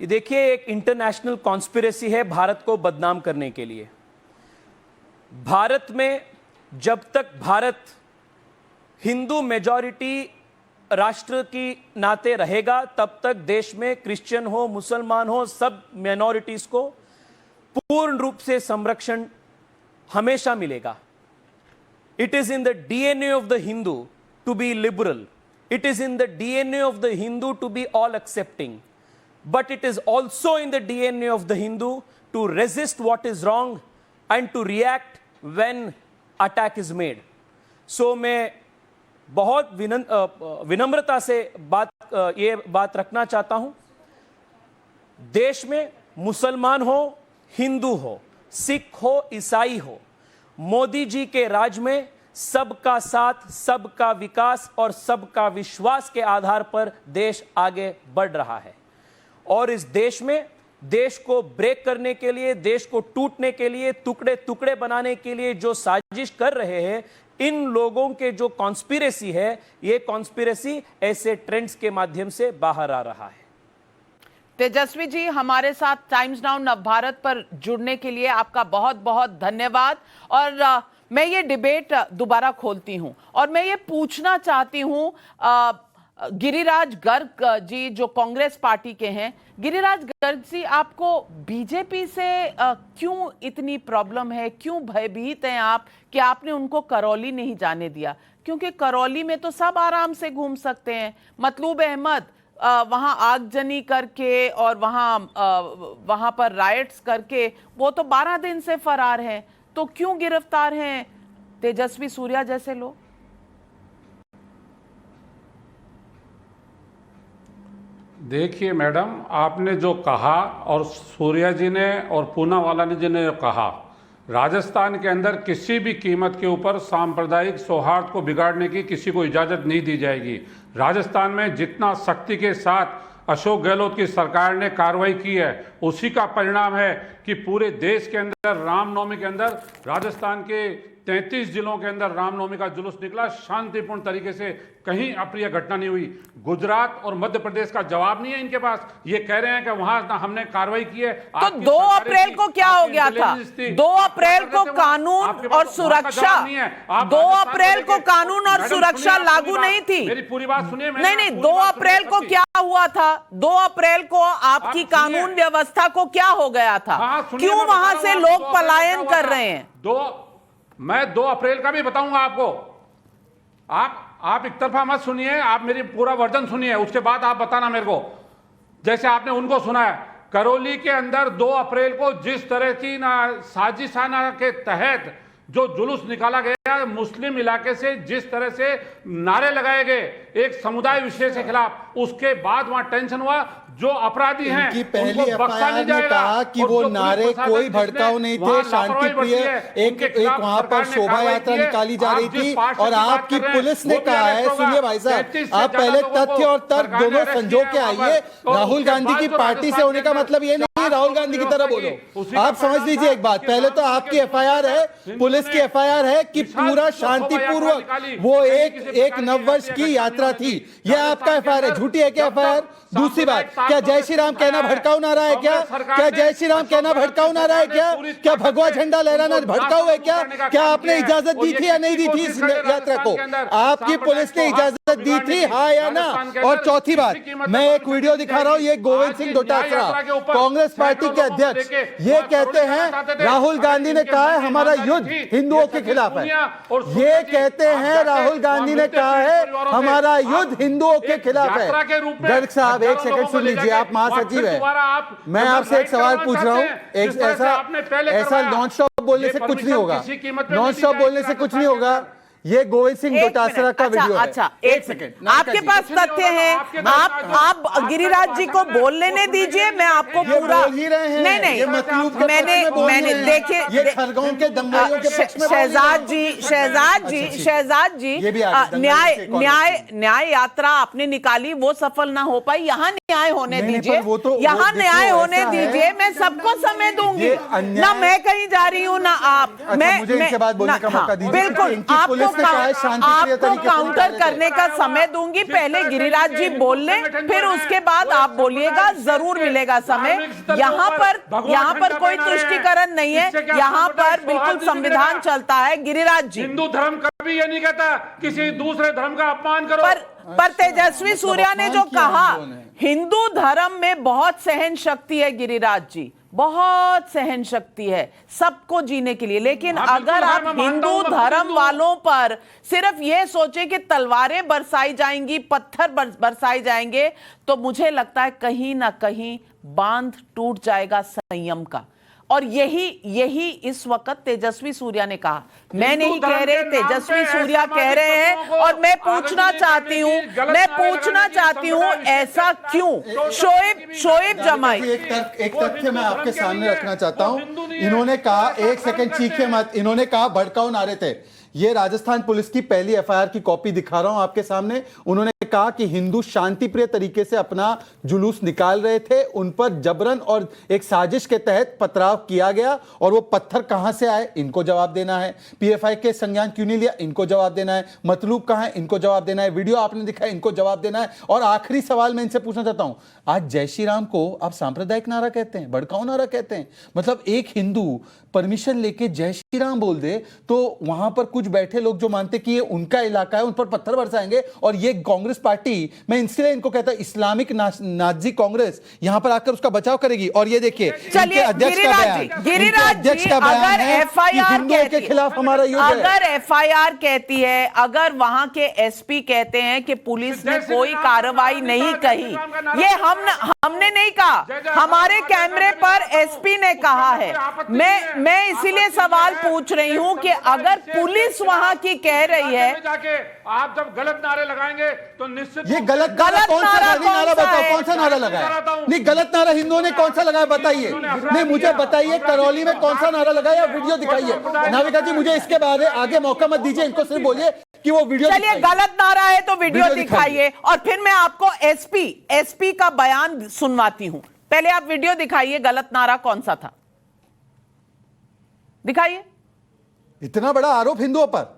ये देखिए, एक इंटरनेशनल कॉन्स्पिरेसी है भारत को बदनाम करने के लिए। भारत में जब तक भारत हिंदू मेजॉरिटी राष्ट्र की नाते रहेगा, तब तक देश में क्रिश्चियन हो, मुसलमान हो, सब माइनॉरिटीज को पूर्ण रूप से संरक्षण हमेशा मिलेगा। It is in the DNA of the Hindu to be liberal, it is in the DNA of the Hindu to be all accepting, but it is also in the DNA of the Hindu to resist what is wrong and to react when attack is made. So मैं बहुत विनम्रता से ये बात रखना चाहता हूं, देश में मुसलमान हो, हिंदू हो, सिख हो, ईसाई हो, मोदी जी के राज में सबका साथ, सबका विकास और सबका विश्वास के आधार पर देश आगे बढ़ रहा है। और इस देश में देश को ब्रेक करने के लिए, देश को टूटने के लिए, टुकड़े टुकड़े बनाने के लिए जो साजिश कर रहे हैं, इन लोगों के जो कॉन्स्पिरेसी है, ये कॉन्स्पिरेसी ऐसे ट्रेंड्स के माध्यम से बाहर आ रहा है। तेजस्वी जी, हमारे साथ टाइम्स नाउ नवभारत पर जुड़ने के लिए आपका बहुत बहुत धन्यवाद। और मैं ये डिबेट दोबारा खोलती हूं और मैं ये पूछना चाहती हूं गिरिराज गर्ग जी, जो कांग्रेस पार्टी के हैं। गिरिराज गर्ग जी, आपको बीजेपी से क्यों इतनी प्रॉब्लम है, क्यों भयभीत हैं आप कि आपने उनको करौली नहीं जाने दिया? क्योंकि करौली में तो सब आराम से घूम सकते हैं। मतलूब अहमद वहां आगजनी करके और वहां पर राइट्स करके वो तो 12 दिन से फरार हैं, तो क्यों गिरफ्तार हैं तेजस्वी सूर्या जैसे लोग? देखिए मैडम, आपने जो कहा और सूर्या जी ने और पूनावाला जी ने जो कहा, राजस्थान के अंदर किसी भी कीमत के ऊपर सांप्रदायिक सौहार्द को बिगाड़ने की किसी को इजाज़त नहीं दी जाएगी। राजस्थान में जितना सख्ती के साथ अशोक गहलोत की सरकार ने कार्रवाई की है, उसी का परिणाम है कि पूरे देश के अंदर रामनवमी के अंदर राजस्थान के 33 जिलों के अंदर रामनवमी का जुलूस निकला शांतिपूर्ण तरीके से, कहीं अप्रिय घटना नहीं हुई। गुजरात और मध्य प्रदेश का जवाब नहीं है इनके पास। ये कह रहे हैं कि वहां हमने कार्रवाई की है। तो 2 अप्रैल को क्या हो गया था? 2 अप्रैल को कानून और सुरक्षा, 2 अप्रैल को कानून और सुरक्षा लागू नहीं थी। मेरी पूरी बात सुनिए। नहीं, 2 अप्रैल को क्या हुआ था? 2 अप्रैल को आपकी कानून व्यवस्था को क्या हो गया था? क्यों वहां से लोग पलायन कर रहे हैं? मैं 2 अप्रैल का भी बताऊंगा आपको। आप एक तरफा मत सुनिए, आप मेरी पूरा वर्जन सुनिए, उसके बाद आप बताना मेरे को। जैसे आपने उनको सुना है, करौली के अंदर 2 अप्रैल को जिस तरह की साजिशाना के तहत जो जुलूस निकाला गया, मुस्लिम इलाके से जिस तरह से नारे लगाए गए एक समुदाय विशेष के खिलाफ, उसके बाद वहां टेंशन हुआ। जो अपराधी हैं उनकी पहली उनको बख्शा नहीं एफआईआर में जाएगा। कहा कि और वो जो पुलिस नारे प्रशासन कोई जिसने भड़काऊ नहीं थे, वहाँ लापरवाही शांति बरती प्रिय है, एक उनके एक खिलाफ वहां पर सरकार ने शोभा कार्रवाई यात्रा की है। निकाली जा आप रही जिस थी पार्टी और की बात आपकी कर रहे हैं, पुलिस ने वो भी कहा है, अरेस्ट होगा। सुनिए भाई साहब, 33 से आप ज्यादा पहले लोगों तथ्य को और तर्क सरकार ने दोनों अरेस्ट संजो किया के है वहाँ आइए। पर। तो राहुल उसके गांधी बाद की जो पार्टी से राजस्थान होने का के मतलब ये नहीं राहुल गांधी की तरह बोलो। उसी का आप समझ परिणाम लीजिए एक बात, था पहले तो कि आपकी एफआईआर है, पुलिस की एफआईआर है कि पूरा शांतिपूर्वक वो एक नववर्ष की यात्रा थी। यह आपका एफआईआर है, झूठी है क्या एफआईआर? दूसरी बात, क्या जय श्री राम कहना भड़काऊ नारा है क्या? क्या जय श्री राम कहना भड़काऊ नारा है क्या? क्या भगवा झंडा लहराना भड़काऊ है क्या? क्या आपने इजाजत दी थी या नहीं दी थी इस यात्रा को? आपकी पुलिस ने इजाजत दी थी, हाँ या ना? और चौथी बात, मैं एक वीडियो दिखा रहा हूं, ये गोविंद सिंह डोटासरा, कांग्रेस पार्टी के अध्यक्ष, ये कहते हैं राहुल गांधी ने कहा है हमारा युद्ध हिंदुओं के खिलाफ है। ये कहते हैं राहुल गांधी ने कहा है हमारा युद्ध हिंदुओं के खिलाफ है। गर्ग साहब एक सेकंड सुन लीजिए, आप महासचिव हैं, मैं आपसे एक सवाल पूछ रहा हूं, एक ऐसा नॉन स्टॉप बोलने से कुछ नहीं होगा, नॉन स्टॉप बोलने से कुछ नहीं होगा। ये गोविंद सिंह डोटासरा का वीडियो है। अच्छा, एक सेकंड, आपके पास तथ्य हैं, आप गिरिराज जी को बोल लेने दीजिए, मैं आपको पूरा बोल ही रहे हैं। नहीं ये मतलब के मैंने पक्ष में बोल ही मैंने रहे हैं। देखिए ये खरगोन के दंगाइयों के पक्ष में बोल ही रहे हैं। शहजाद जी ये भी आगे न्याय यात्रा आपने निकाली, वो सफल ना हो पाई, यहाँ न्याय होने नहीं, दीजिए, पर वो तो- यहाँ वो देखो, न्याय होने ऐसा है, दीजिए, मैं सबको समय दूंगी, ये अन्याय- ना मैं कहीं जा रही हूँ ना आप। अच्छा, मुझे इनके बाद बोलने का मौका दीजिए। बिल्कुल, इनकी पुलिस ने कहा है शांतिप्रिय आपको तरीके से काउंटर निकाले थे। करने का समय दूंगी, पहले गिरिराज जी बोल लें, फिर उसके बाद आप बोलिएगा, जरूर मिलेगा समय। यहाँ पर कोई तुष्टिकरण नहीं है, यहाँ पर बिल्कुल संविधान चलता है। गिरिराज जी, हिंदू धर्म कभी ये नहीं कहता किसी दूसरे धर्म का अपमान करो। पर तेजस्वी सूर्या ने जो कहा, हिंदू धर्म में बहुत सहन शक्ति है गिरिराज जी, बहुत सहन शक्ति है सबको जीने के लिए, लेकिन अगर आप हिंदू धर्म वालों पर सिर्फ ये सोचे कि तलवारें बरसाई जाएंगी, पत्थर बरसाए जाएंगे, तो मुझे लगता है कहीं ना कहीं बांध टूट जाएगा संयम का। और यही इस वक्त तेजस्वी सूर्या ने कहा, मैं नहीं कह रहे, तेजस्वी सूर्या कह रहे हैं। और मैं पूछना चाहती हूं ऐसा क्यों? शोएब जमाई, एक तथ्य मैं आपके सामने रखना चाहता हूं। इन्होंने कहा, एक सेकंड चीखे मत, इन्होंने कहा भड़काऊ नारे थे। ये राजस्थान पुलिस की पहली एफआईआर की कॉपी दिखा रहा हूं आपके सामने। उन्होंने कहा कि हिंदू शांतिप्रिय तरीके से अपना जुलूस निकाल रहे थे, उन पर जबरन और एक साजिश के तहत पथराव किया गया, और वो पत्थर कहां से आए इनको जवाब देना है। पीएफआई के संज्ञान क्यों नहीं लिया इनको जवाब देना है। मतलूब कहां है इनको जवाब देना है। वीडियो आपने दिखाया इनको जवाब देना है। और आखिरी सवाल मैं इनसे पूछना चाहता हूं, आज जय श्री राम को आप सांप्रदायिक नारा कहते हैं, भड़काऊ नारा कहते हैं। मतलब एक हिंदू परमिशन लेके जय श्री राम बोल दे तो वहां पर कुछ बैठे लोग जो मानते कि ये उनका इलाका है, उन पर पत्थर बरसाएंगे। और ये कांग्रेस पार्टी, मैं इसलिए इनको कहता हूं इस्लामिक नाजी कांग्रेस यहां पर आकर उसका बचाव करेगी। और ये देखिए चलिए अध्यक्ष का बयान है कि हिंदुओं के खिलाफ हमारा युद्ध है। अगर एफआईआर कहती है, अगर वहां के एसपी कहते हैं कि पुलिस ने कोई कार्रवाई नहीं कही, ये हमने नहीं कहा, हमारे कैमरे पर एसपी ने कहा है। मैं इसीलिए सवाल पूछ रही हूं कि अगर पुलिस वहां की कह रही है, जाके आप जब गलत नारे लगाएंगे तो निश्चित ये गलत नारा कौन सा बताओ, कौन सा नारा लगाया? नहीं, गलत नारा हिंदुओं ने कौन सा लगाया बताइए। नहीं, मुझे बताइए करौली में कौन सा नारा लगाया, वीडियो दिखाइए। नाविका जी मुझे इसके बारे आगे मौका मत दीजिए, इनको सिर्फ बोलिए कि वो वीडियो चलिए गलत नारा है तो वीडियो दिखाइए, और फिर मैं आपको एसपी का बयान सुनवाती हूं। पहले आप वीडियो दिखाइए, गलत नारा कौन सा था, दिखाइए। इतना बड़ा आरोप हिंदुओं पर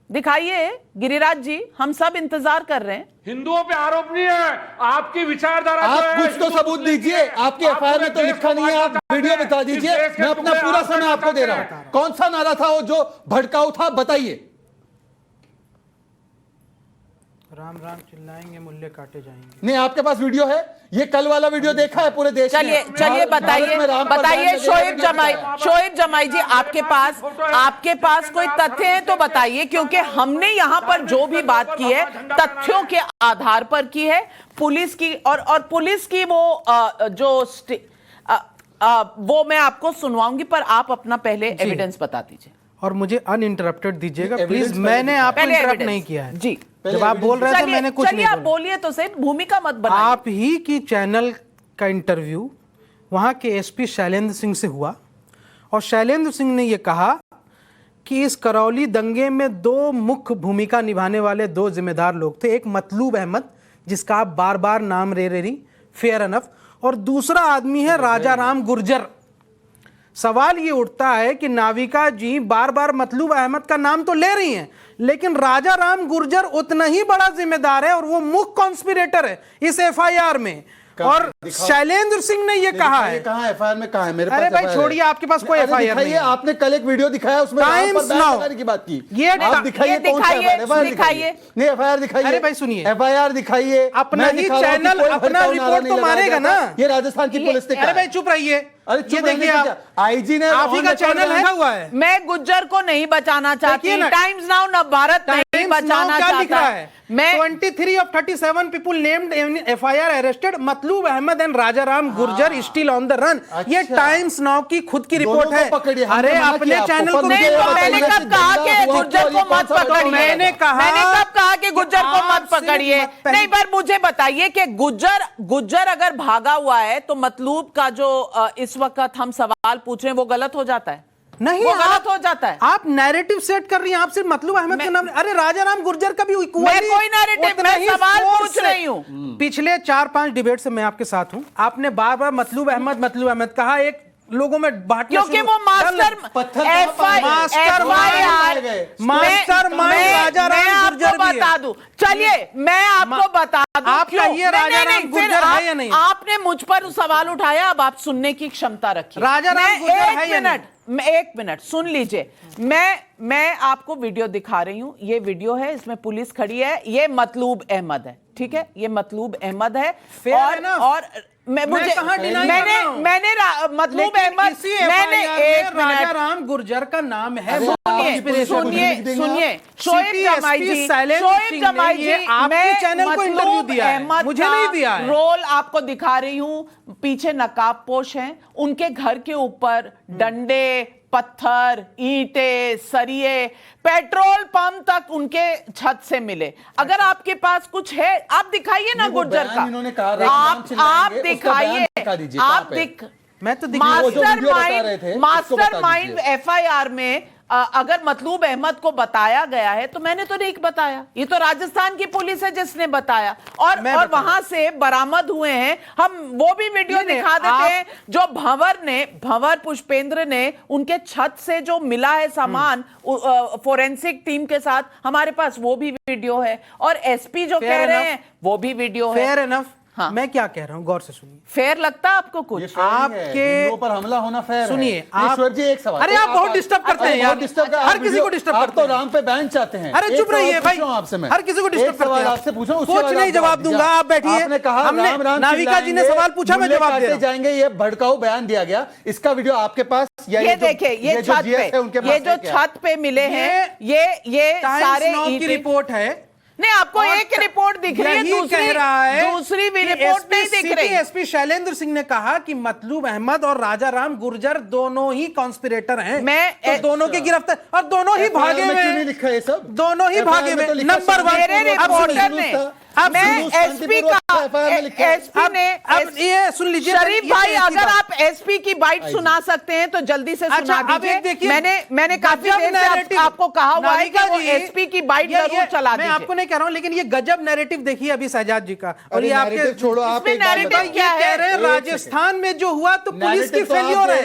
दिखाइए गिरिराज जी, हम सब इंतजार कर रहे हैं। हिंदुओं पे आरोप नहीं है, आपकी विचारधारा आप जो है, कुछ तो सबूत दीजिए। आपकी एफआईआर में तो लिखा नहीं है, आप वीडियो बता दीजिए। मैं अपना पूरा समय आपको दे रहा हूं। कौन सा नारा था वो जो भड़काऊ था, बताइए। राम राम चिल्लाएंगे, मूल्य काटे जाएंगे। नहीं, आपके पास वीडियो है, ये कल वाला वीडियो देखा है पूरे देश चलिए बताइए शोएब जमाई जी, आपके पास कोई तथ्य है तो बताइए, क्योंकि हमने यहां पर जो भी बात की है तथ्यों के आधार पर की है। पुलिस की और पुलिस की वो मैं आपको सुनवाऊंगी, पर आप अपना पहले एविडेंस बता दीजिए और मुझे अनइंटरप्टेड दीजिएगा प्लीज। मैंने आपको इंटरप्ट नहीं किया है जी। जब आप बोल रहे थे मैंने कुछ चलिए नहीं आप बोला। बोलिए तो सही, भूमिका मत बनाइए। आप ही की चैनल का इंटरव्यू वहां के एसपी शैलेंद्र सिंह से हुआ और शैलेंद्र सिंह ने यह कहा कि इस करौली दंगे में दो मुख्य भूमिका निभाने वाले दो जिम्मेदार लोग थे, एक मतलूब अहमद जिसका आप बार बार नाम ले रही, फेयर एनफ, और दूसरा आदमी है राजा राम गुर्जर। सवाल ये उठता है कि नाविका जी बार बार मतलूब अहमद का नाम तो ले रही हैं, लेकिन राजा राम गुर्जर उतना ही बड़ा जिम्मेदार है और वो मुख्य कॉन्स्पिरेटर है इस एफआईआर में। और शैलेंद्र सिंह ने ये कहा है, कहां एफआईआर में कहां है मेरे पास? अरे भाई छोड़िए, आपके पास कोई एफआईआर नहीं है। आपने कल एक वीडियो दिखाया उसमें टाइम्स नाउ की बात की, ये आप दिखाइए, कौन सा दिखाइए। नहीं एफआईआर दिखाइए। अरे भाई सुनिए, एफआईआर दिखाइए। अपना ही चैनल अपना रिपोर्ट तो मानेगा ना। ये राजस्थान की पुलिस ने अरे भाई चुप रहिए। अरे ये देखिए आईजी ने आप ही का चैनल है हुआ है। मैं गुज्जर को नहीं बचाना चाहती, टाइम्स नाउ न भारत नहीं बचाना चाहता है। मैं 23 of 37 people named in FIR arrested, Matloob Ahmad and Raja Ram Gurjar still on the run. ये टाइम्स नाउ की खुद की रिपोर्ट है। अरे अपने चैनल को नहीं, तो मैंने कब कहा कि गुर्जर को मत पकड़िए? मैंने कब कहा कि गुर्जर को मत पकड़िए? नहीं, पर मुझे बताइए कि गुज्जर अगर भागा हुआ है तो मतलूब का जो इस वक्त हम सवाल पूछ रहे हैं वो गलत हो जाता है? नहीं, वो गलत हो जाता है। आप नैरेटिव सेट कर रही हैं। आप सिर्फ मतलूब अहमद के नाम, अरे राजा राम गुर्जर का भी मैं कोई नैरेटिव, मैं सवाल पूछ रही हूं। पिछले 4-5 डिबेट से मैं आपके साथ हूं। आपने बार बार मतलूब अहमद कहा, एक लोगों में बांटना, क्योंकि वो मास्टर राजा राम गुर्जर बता दूं। चलिए मैं आपको बता दूं, आपका ये राजा राम गुर्जर है या नहीं? आपने मुझ पर सवाल उठाया, अब आप सुनने की क्षमता रखिए। राजा राम गुर्जर है या नहीं? एक मिनट सुन लीजिए। मैं आपको वीडियो दिखा रही हूं। ये वीडियो है, इसमें पुलिस खड़ी है। ये मतलूब अहमद है, ठीक है? ये मतलूब अहमद है। और मैंने मतलूब अहमद, मैंने एक राजा राम गुर्जर का नाम है। सुनिए शोएब जमाई जी, आपके चैनल को इंटरव्यू दिया है, मुझे नहीं दिया है। रोल आपको दिखा रही हूं। पीछे नकाबपोश हैं, उनके घर के ऊपर डंडे, पत्थर, ईंटें, सरिये, पेट्रोल पंप तक उनके छत से मिले। अगर आपके पास कुछ है आप दिखाइए ना गुर्जर का। आप दिखाइए, मैं तो मास्टर माइंड एफआईआर में अगर मतलूब अहमद को बताया गया है तो मैंने तो नहीं बताया, ये तो राजस्थान की पुलिस है जिसने बताया। और वहां से बरामद हुए हैं, हम वो भी वीडियो दिखा देते हैं जो भंवर पुष्पेंद्र ने उनके छत से जो मिला है सामान फोरेंसिक टीम के साथ, हमारे पास वो भी वीडियो है। और एसपी जो कह रहे हैं वो भी वीडियो है। Fair enough. हाँ। मैं क्या कह रहा हूं, गौर से सुनिए। फेयर लगता है आपको कुछ? आपके ऊपर हमला होना फेयर है? सुनिए शोएब जी, एक सवाल। अरे आप बहुत डिस्टर्ब करते हैं यार, हर किसी को डिस्टर्ब करते हैं। आप तो राम पे बैन चाहते हैं। अरे चुप रहिए भाई, आपसे मैं हर किसी को डिस्टर्ब करते हैं। आपसे पूछो, कुछ नहीं जवाब दूंगा, आप बैठिए। आपने कहा हमने नाविका जी ने सवाल पूछा, मैं जवाब दे रहा हूं। जाएंगे, ये भड़काऊ बयान दिया गया, इसका वीडियो आपके पास? ये देखिए, ये जो छत पे मिले हैं, ये सारे की रिपोर्ट है। नहीं, आपको एक रिपोर्ट दिख रही है, दूसरी भी रिपोर्ट नहीं दिख रही। एसपी शैलेंद्र सिंह ने कहा कि मतलूब अहमद और राजा राम गुर्जर दोनों ही कॉन्स्पिरेटर हैं। तो दोनों के गिरफ्तार और दोनों ही भागे में लिखा है सब, दोनों ही भागे में। नंबर 1 मेरे रिपोर्टर ने, मैं एसपी का, एसपी ने, अब ये सुन लीजिए शरीफ भाई, अगर आप एसपी की बाइट सुना सकते हैं तो जल्दी से सुना दीजिए। मैंने काफी देर से आपको कहा हुआ है कि वो एसपी की बाइट जरूर चला दीजिए। मैं आपको नहीं कह रहा हूं, लेकिन ये गजब नैरेटिव देखिए अभी शहजाद जी का। और ये आपके छोड़ो, आप नैरेटिव क्या कह रहे हैं? राजस्थान में जो हुआ तो पुलिस की फेल्योर है,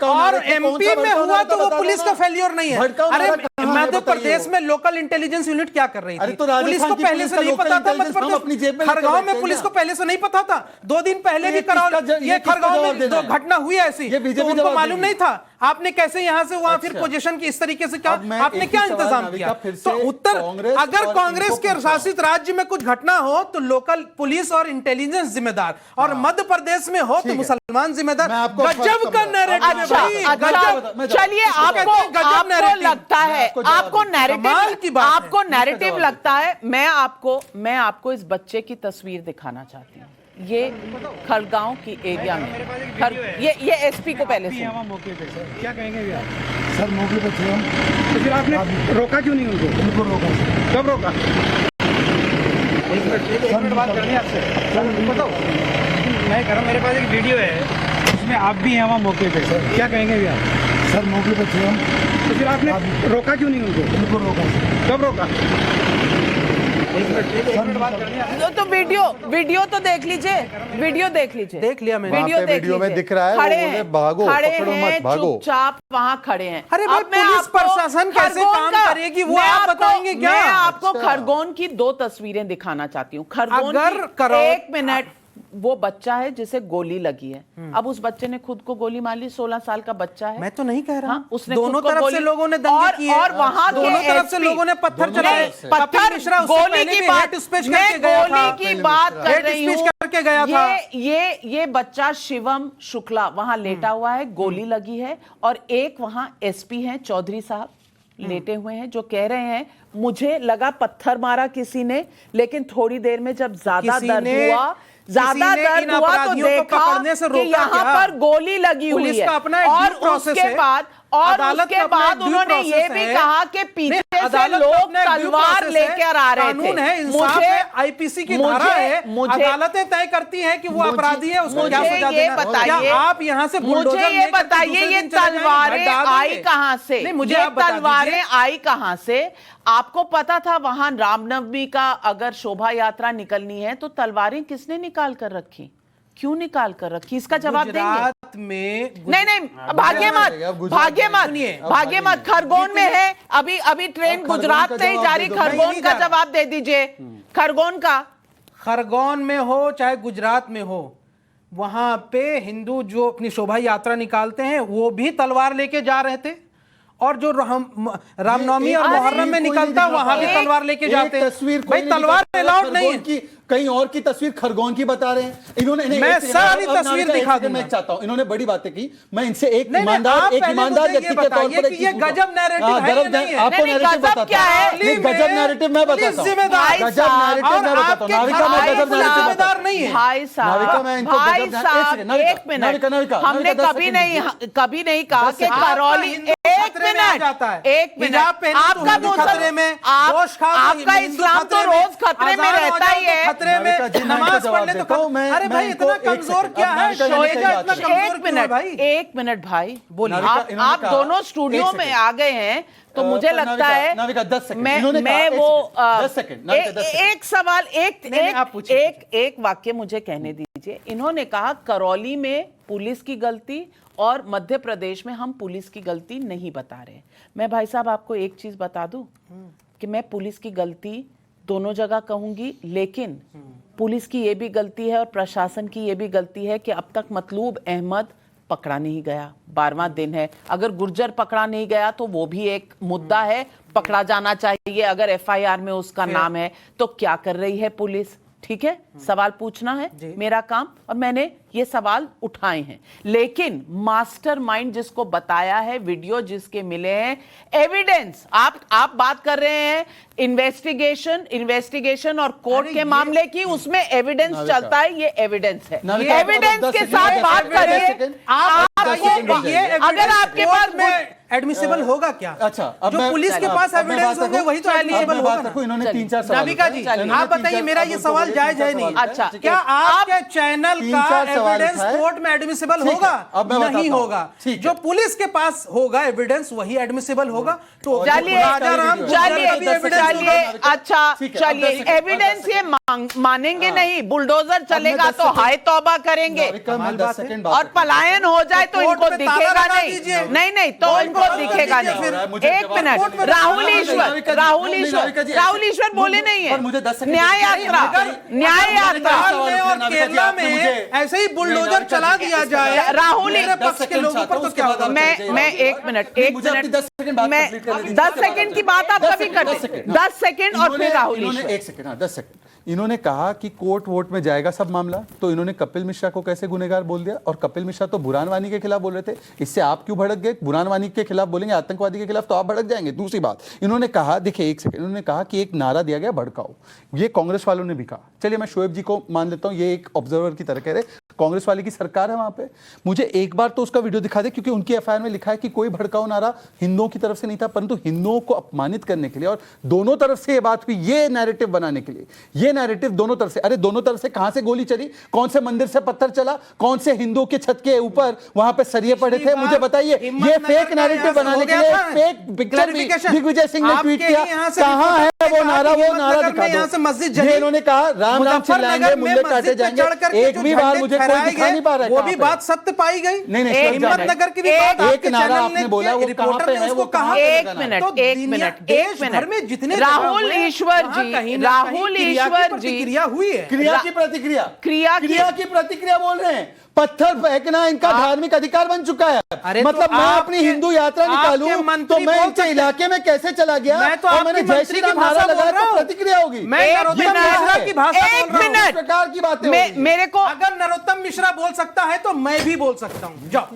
और एमपी में हुआ तो वो पुलिस का फेल्योर नहीं है। अरे मध्य प्रदेश में लोकल इंटेलिजेंस यूनिट क्या कर रही थी? पुलिस को पहले से नहीं पता था। मध्य प्रदेश खरगांव में पुलिस को पहले से नहीं पता था। 2 दिन पहले भी ये खरगांव में जो घटना हुई ऐसी, तो उनको मालूम नहीं था। आपने कैसे यहां से वहां फिर पोजीशन की इस तरीके से क्या, आपने क्या इंतजाम किया? तो उत्तर, अगर कांग्रेस के शासित राज्य में कुछ घटना हो तो लोकल पुलिस और इंटेलिजेंस जिम्मेदार, और मध्य प्रदेश में हो तो मुसलमान जिम्मेदार। गजब का नैरेटिव। चलिए, आपको लगता है, आपको नैरेटिव लगता है। मैं आपको इस बच्चे की तस्वीर दिखाना चाहती हूँ। ये खरगांव की एरिया में, ये एसपी को पहले से मौके पे सर क्या कहेंगे भैया? सर मौके पे थे हम, तो फिर आपने रोका क्यों नहीं उनको? रोका, कब रोका? एक मिनट बात करनी है आपसे। बताओ, मैं कह रहा हूँ मेरे पास एक वीडियो है, उसमें आप भी हैं वहाँ मौके पे। सर क्या कहेंगे अभी आप? सर मौके पर थे हम। तो फिर आपने रोका क्यों नहीं उनको? रोका। कब रोका? एक मिनट बात करनी है। तो वीडियो तो देख लीजिए, वीडियो देख लीजिए। देख लिया मैंने। वीडियो देख वीडियो में लीजिए। दिख रहा है, खड़े वो बोले हैं, भागो, खड़े पकड़ो मत, हैं, भागो। चुपचाप वहाँ खड़े हैं। अरे भाई, अब मैं पुलिस आपको प्रशासन कैसे खरगोन काम करेगी वो आप बताएंगे क्या? मैं आपको खरगोन की 2 तस्वीरें दिखाना चाहती हूँ। खरगोन अगर की, एक मिनट, वो बच्चा है जिसे गोली लगी है। अब उस बच्चे ने खुद को गोली मार ली, 16 साल का बच्चा है। मैं तो नहीं कह रहा। हाँ, उसने दोनों खुद को तरफ गोली- से लोगों ने दंगे किए और वहां के दोनों तरफ से SP लोगों ने पत्थर चलाए। पत्थर, गोली की बात, मैं गोली की बात कर रही हूँ। करके गया था। ये बच्चा शिवम शुक्ला वहां लेटा हुआ है, गोली लगी है, और एक वहां SP हैं चौधरी साहब लेटे हुए हैं, जो कह रहे हैं मुझे लगा पत्थर मारा किसी ने, लेकिन थोड़ी देर में जब ज्यादा दर्द हुआ तो देखा कि यहाँ पर गोली लगी हुई है। और उसके बाद उन्होंने ये भी कहा कि पीछे से लोग तलवार लेकर आ रहे थे। मुझे आईपीसी की धारा है, अदालतें तय करती हैं कि वो अपराधी है, उसको क्या सजा देना। बताइए, आप यहाँ से मुझे ये बताइए, ये तलवारें आई कहां से? मुझे तलवारें आई कहां से? आपको पता था वहां रामनवमी का अगर शोभा यात्रा निकलनी है तो तलवारें किसने निकाल कर रखी? क्यों निकाल कर रखी? इसका जवाब देंगे? गुजरात में नहीं, भाग्य मत। खरगोन में है अभी ट्रेन गुजरात से ही जारी। खरगोन का जवाब दे दीजिए। खरगोन का, खरगोन में हो चाहे गुजरात में हो, वहां पे हिंदू जो अपनी शोभा यात्रा निकालते हैं वो भी तलवार लेके जा रहे थे, और जो रामनवमी और मुहर्रम में निकलता वहां भी तलवार लेके जाते हैं। भाई तलवार अलाउड नहीं है। कहीं और की तस्वीर खरगोन की बता रहे हैं इन्होंने। मैं सारी तस्वीर दिखा दूंगा। मैं चाहता हूं, इन्होंने बड़ी बातें की, मैं इनसे एक नहीं, ईमानदार आप व्यक्ति के तौर पर ये गजब नैरेटिव है या नहीं है? आपको नैरेटिव बताता क्या है? नहीं, गजब नैरेटिव मैं बताता हूं। गजब नैरेटिव मैं बताता हूं। नाविका में गजब नैरेटिव जिम्मेदार नहीं है। भाई साहब, एक मिनट, हमने कभी नहीं कहा कि करौली, एक मिनट, आपका खतरे में, आपका इस्लाम तो रोज खतरे में रहता ही है। खतरे में नमाज पढ़ने तो अरे भाई इतना कमजोर क्या है? एक मिनट भाई, बोलिए। आप दोनों स्टूडियो में आ गए हैं तो मुझे लगता है मैं वो 10 सेकंड एक सवाल, एक वाक्य मुझे कहने दीजिए। इन्होंने कहा करौली में पुलिस की गलती और मध्य प्रदेश में हम पुलिस की गलती नहीं बता रहे। मैं भाई साहब आपको एक चीज बता दूं कि मैं पुलिस की गलती दोनों जगह कहूंगी, लेकिन पुलिस की ये भी गलती है और प्रशासन की ये भी गलती है कि अब तक मतलूब अहमद पकड़ा नहीं गया। 12वां दिन है, अगर गुर्जर पकड़ा नहीं गया तो वो भी एक मुद्दा है, पकड़ा जाना चाहिए। अगर FIR में उसका नाम है तो क्या कर रही है पुलिस? ठीक है, सवाल पूछना है मेरा काम, और मैंने ये सवाल उठाए हैं। लेकिन मास्टरमाइंड जिसको बताया है, वीडियो जिसके मिले हैं, एविडेंस, आप बात कर रहे हैं इन्वेस्टिगेशन और कोर्ट के मामले की, उसमें एविडेंस चलता है, ये एविडेंस है। एविडेंस के साथ बात करिए। अगर आपके पास में एडमिसिबल होगा क्या? अच्छा, अब जो पुलिस के पास एविडेंस होंगे वही तो एडमिसिबल होगा। इन्होंने 3-4 सवाल। नाविका जी, आप बताइए, मेरा ये सवाल जायज है नहीं? अच्छा, क्या आपके चैनल का एविडेंस कोर्ट में एडमिसिबल होगा? नहीं होगा। जो पुलिस के पास होगा एविडेंस वही एडमिसिबल होगा। तो चलिए, एविडेंस ये मानेंगे नहीं। बुलडोजर चलेगा तो हाय तौबा करेंगे, और पलायन हो जाए तो इनको दिखेगा नहीं, तो इनको दिखेगा नहीं। एक मिनट, राहुल ईश्वर बोले नहीं है। न्याय यात्रा और केरला में ऐसे ही बुलडोजर चला दिया जाए राहुल पक्ष के लोगों पर तो क्या होगा? मैं एक मिनट, मैं 10 सेकंड की बात आप कभी करते, 10 सेकंड और फिर राहुल ईश्वर। 1 सेकंड, 10 सेकंड। इन्होंने कहा कि कोर्ट वोट में जाएगा सब मामला, तो इन्होंने कपिल मिश्रा को कैसे गुनहगार बोल दिया? और कपिल मिश्रा तो बुरहान वानी के खिलाफ बोल रहे थे, इससे आप क्यों भड़क गए? बुरहान वानी के खिलाफ बोलेंगे, आतंकवादी के खिलाफ, तो आप भड़क जाएंगे। दूसरी बात, इन्होंने कहा, देखिए 1 सेकंड, इन्होंने कहा कि एक नारा दिया गया भड़काओ, ये कांग्रेस वालों ने भी कहा। चलिए मैं शोएब जी को मान लेता हूं, ये एक ऑब्जर्वर की तरह कह रहे, कांग्रेस वाले की सरकार है वहां पे। मुझे एक बार तो उसका वीडियो दिखा दे, क्योंकि उनकी FIR में लिखा है कि कोई भड़काऊ नारा हिंदुओं की तरफ से नहीं था, परंतु हिंदुओं को अपमानित करने के लिए, और दोनों तरफ से ये बात हुई, ये नैरेटिव बनाने के लिए, ये नैरेटिव दोनों तरफ से। अरे दोनों तरफ से कहां से गोली चली, कौन से मंदिर से पत्थर चला, कौन से हिंदू के छत के ऊपर वहां पे सरिये पड़े थे, मुझे बताइए। ये फेक नैरेटिव बनाने के लिए फेक पिक्चर दिग्विजय सिंह ने ट्वीट किया। कहां है वो नारा दिखा दो। ये इन्होंने कहा राम राम चिल्लाएंगे, मुल्ले काटे जाएंगे, एक भी बार मुझे कोई दिखा नहीं पा रहा है। वो भी बात सत्य पाई गई। नहीं, हिम्मतनगर की भी बात एक नारा आपने बोला, वो कहां पे है, वो कहां पे एक मिनट जितने राहुल ईश्वर जी क्रिया हुई है, क्रिया की प्रतिक्रिया, क्रिया की प्रतिक्रिया बोल रहे हैं। पत्थर फेंकना इनका धार्मिक अधिकार बन चुका है। मतलब मैं अपनी हिंदू यात्रा निकालूं तो मैं इनके इलाके में कैसे चला गया, तो मैंने जय श्री राम नारा लगाया तो प्रतिक्रिया होगी। एक मिनट प्रकार की बातें मेरे को, अगर नरोत्तम मिश्रा बोल सकता है तो मैं भी बोल सकता हूँ। जाओ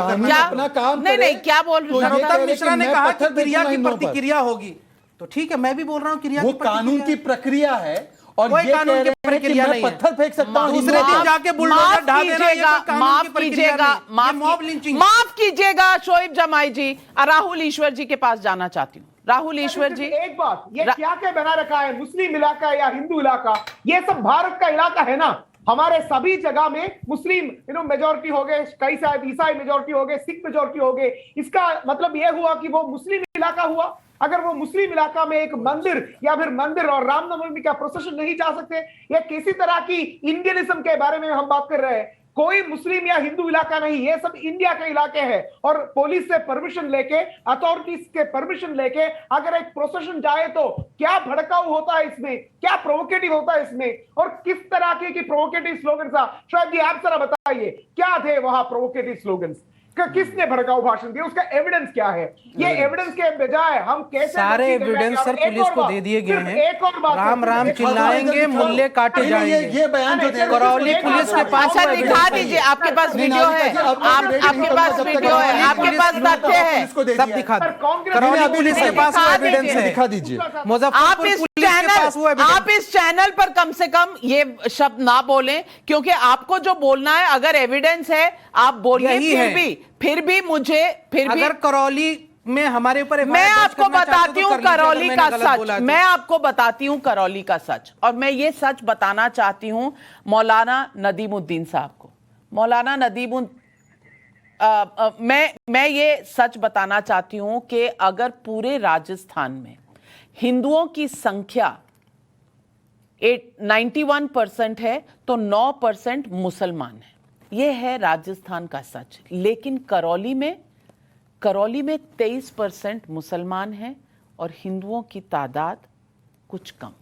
अपना काम नहीं क्या बोल रहे हैं? नरोत्तम मिश्रा ने कहा कि क्रिया की प्रतिक्रिया होगी, तो ठीक है, मैं भी बोल रहा हूँ क्रिया वो कानून की प्रक्रिया है और कोई ये कानून की प्रक्रिया नहीं है। पत्थर फेंक सकता हूं, दूसरे दिन जाके बुलडोजर ढा देना, ये कोई कानून की प्रक्रिया नहीं है। Mob lynching. माफ कीजिएगा शोएब जमाई जी, राहुल ईश्वर जी के पास जाना चाहती हूँ। राहुल ईश्वर जी, एक बात, ये क्या क्या बना रखा है, मुस्लिम इलाका या हिंदू इलाका, ये सब भारत का इलाका है ना। हमारे सभी जगह में मुस्लिम मेजोरिटी हो गए, कई शायद ईसाई मेजोरिटी हो गए, सिख मेजोरिटी हो गए। इसका मतलब यह हुआ कि वो मुस्लिम इलाका हुआ। अगर वो मुस्लिम इलाका में एक मंदिर या फिर मंदिर और रामनवमी का प्रोसेशन नहीं जा सकते, या किसी तरह की इंडियनिज्म के बारे में हम बात कर रहे हैं, कोई मुस्लिम या हिंदू इलाका नहीं, ये सब इंडिया के इलाके हैं। और पुलिस से परमिशन लेके, अथॉरिटीज के परमिशन लेके अगर एक प्रोसेशन जाए तो क्या भड़काऊ होता है इसमें, क्या प्रोवोकेटिव होता है इसमें, और किस तरह के प्रोवोकेटिव स्लोगन था। शायद जी आप जरा बताइए क्या थे वहां प्रोवोकेटिव स्लोगन, किसने भड़काऊ भाषण दिया, उसका एविडेंस क्या है। ये एविडेंस के बजाय हम कैसे सारे एविडेंस सर पुलिस को दे दिए गए हैं। राम राम चिल्लाएंगे, मुल्ले काटे जाएंगे। ये बयान जो करौली पुलिस के पास अच्छा दिखा दीजिए, आपके पास वीडियो है, आपके पास वीडियो है, आपके पास तथ्य है, सब दिखा दो। करौली पुलिस के पास एविडेंस है, दिखा दीजिए। मुजफ्फरपुर पुलिस के पास वो एविडेंस। आप इस चैनल पर कम से कम ये शब्द ना बोलें, क्योंकि आपको जो बोलना है, अगर एविडेंस है आप बोलिए। फिर भी मुझे अगर करौली में हमारे ऊपर मैं आपको बताती हूँ करौली का सच, मैं आपको बताती हूँ करौली का सच, और मैं ये सच बताना चाहती हूँ मौलाना नदीमुद्दीन साहब को। मौलाना मैं ये सच बताना चाहती हूँ कि अगर पूरे राजस्थान में हिंदुओं की संख्या 91% है तो 9% मुसलमान है। यह है राजस्थान का सच। लेकिन करौली में 23% मुसलमान हैं और हिंदुओं की तादाद कुछ कम।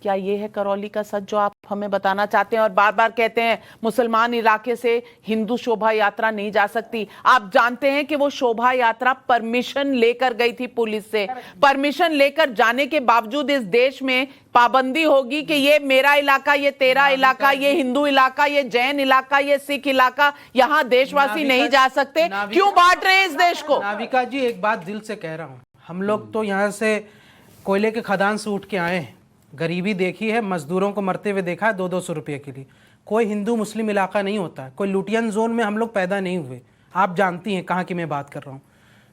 क्या यह है करौली का सच जो आप हमें बताना चाहते हैं? और बार बार कहते हैं मुसलमान इलाके से हिंदू शोभा यात्रा नहीं जा सकती। आप जानते हैं कि वो शोभा यात्रा परमिशन लेकर गई थी पुलिस से। परमिशन लेकर जाने के बावजूद इस देश में पाबंदी होगी कि ये मेरा इलाका, ये तेरा इलाका, ये हिंदू इलाका, ये जैन इलाका, ये सिख इलाका, यहां देशवासी नहीं जा सकते। क्यों बांट रहे हैं इस देश को? नाविका जी, एक बात दिल से कह रहा हूं, हम लोग तो यहां से कोयले के खदान से उठ के आए हैं, गरीबी देखी है, मजदूरों को मरते हुए देखा है 200 रुपये के लिए। कोई हिंदू मुस्लिम इलाका नहीं होता, कोई लुटियन जोन में हम लोग पैदा नहीं हुए। आप जानती हैं कहाँ की मैं बात कर रहा हूँ।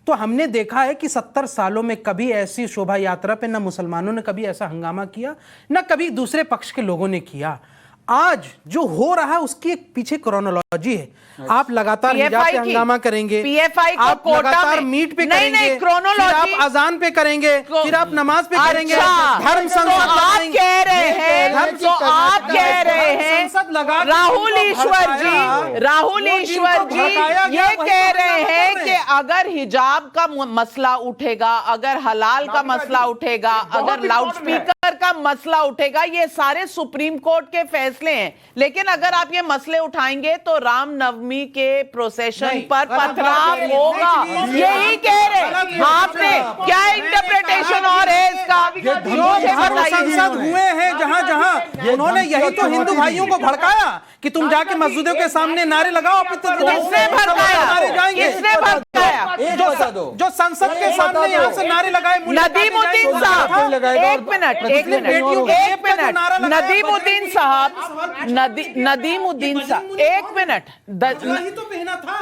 तो हमने देखा है कि 70 सालों में कभी ऐसी शोभा यात्रा पे न मुसलमानों ने कभी ऐसा हंगामा किया, न कभी दूसरे पक्ष के लोगों ने किया। आज जो हो रहा है उसकी एक पीछे क्रोनोलॉजी है। आप लगातार हिजाब पे हंगामा करेंगे, पीएफआई को आप लगातार मीट पे करेंगे, फिर आप अजान पे करेंगे, फिर आप नमाज पे करेंगे, धर्म संसद आप कह रहे हैं, तो आप कह रहे हैं राहुल ईश्वर जी ये कह रहे हैं कि अगर हिजाब का मसला उठेगा, अगर हलाल का मसला उठेगा, अगर लाउडस्पीकर का मसला उठेगा, ये सारे सुप्रीम कोर्ट के फैसले हैं। लेकिन अगर आप ये मसले उठाएंगे तो रामनवमी के प्रोसेशन पर पथराव होगा, यही कह रहे। आपने क्या इंटरप्रिटेशन और है इसका? संसद हुए हैं जहां जहां उन्होंने यही तो हिंदू भाइयों को भड़काया कि तुम जाके मस्जिदों के सामने नारे लगाओ। किसने भड़काया? किसने भड़काया? जो संसद के सामने यहाँ से नारे लगाए नदीमुद्दीन साहब, एक मिनट, नदीमुद्दीन साहब, एक मिनट, ही तो पहना था।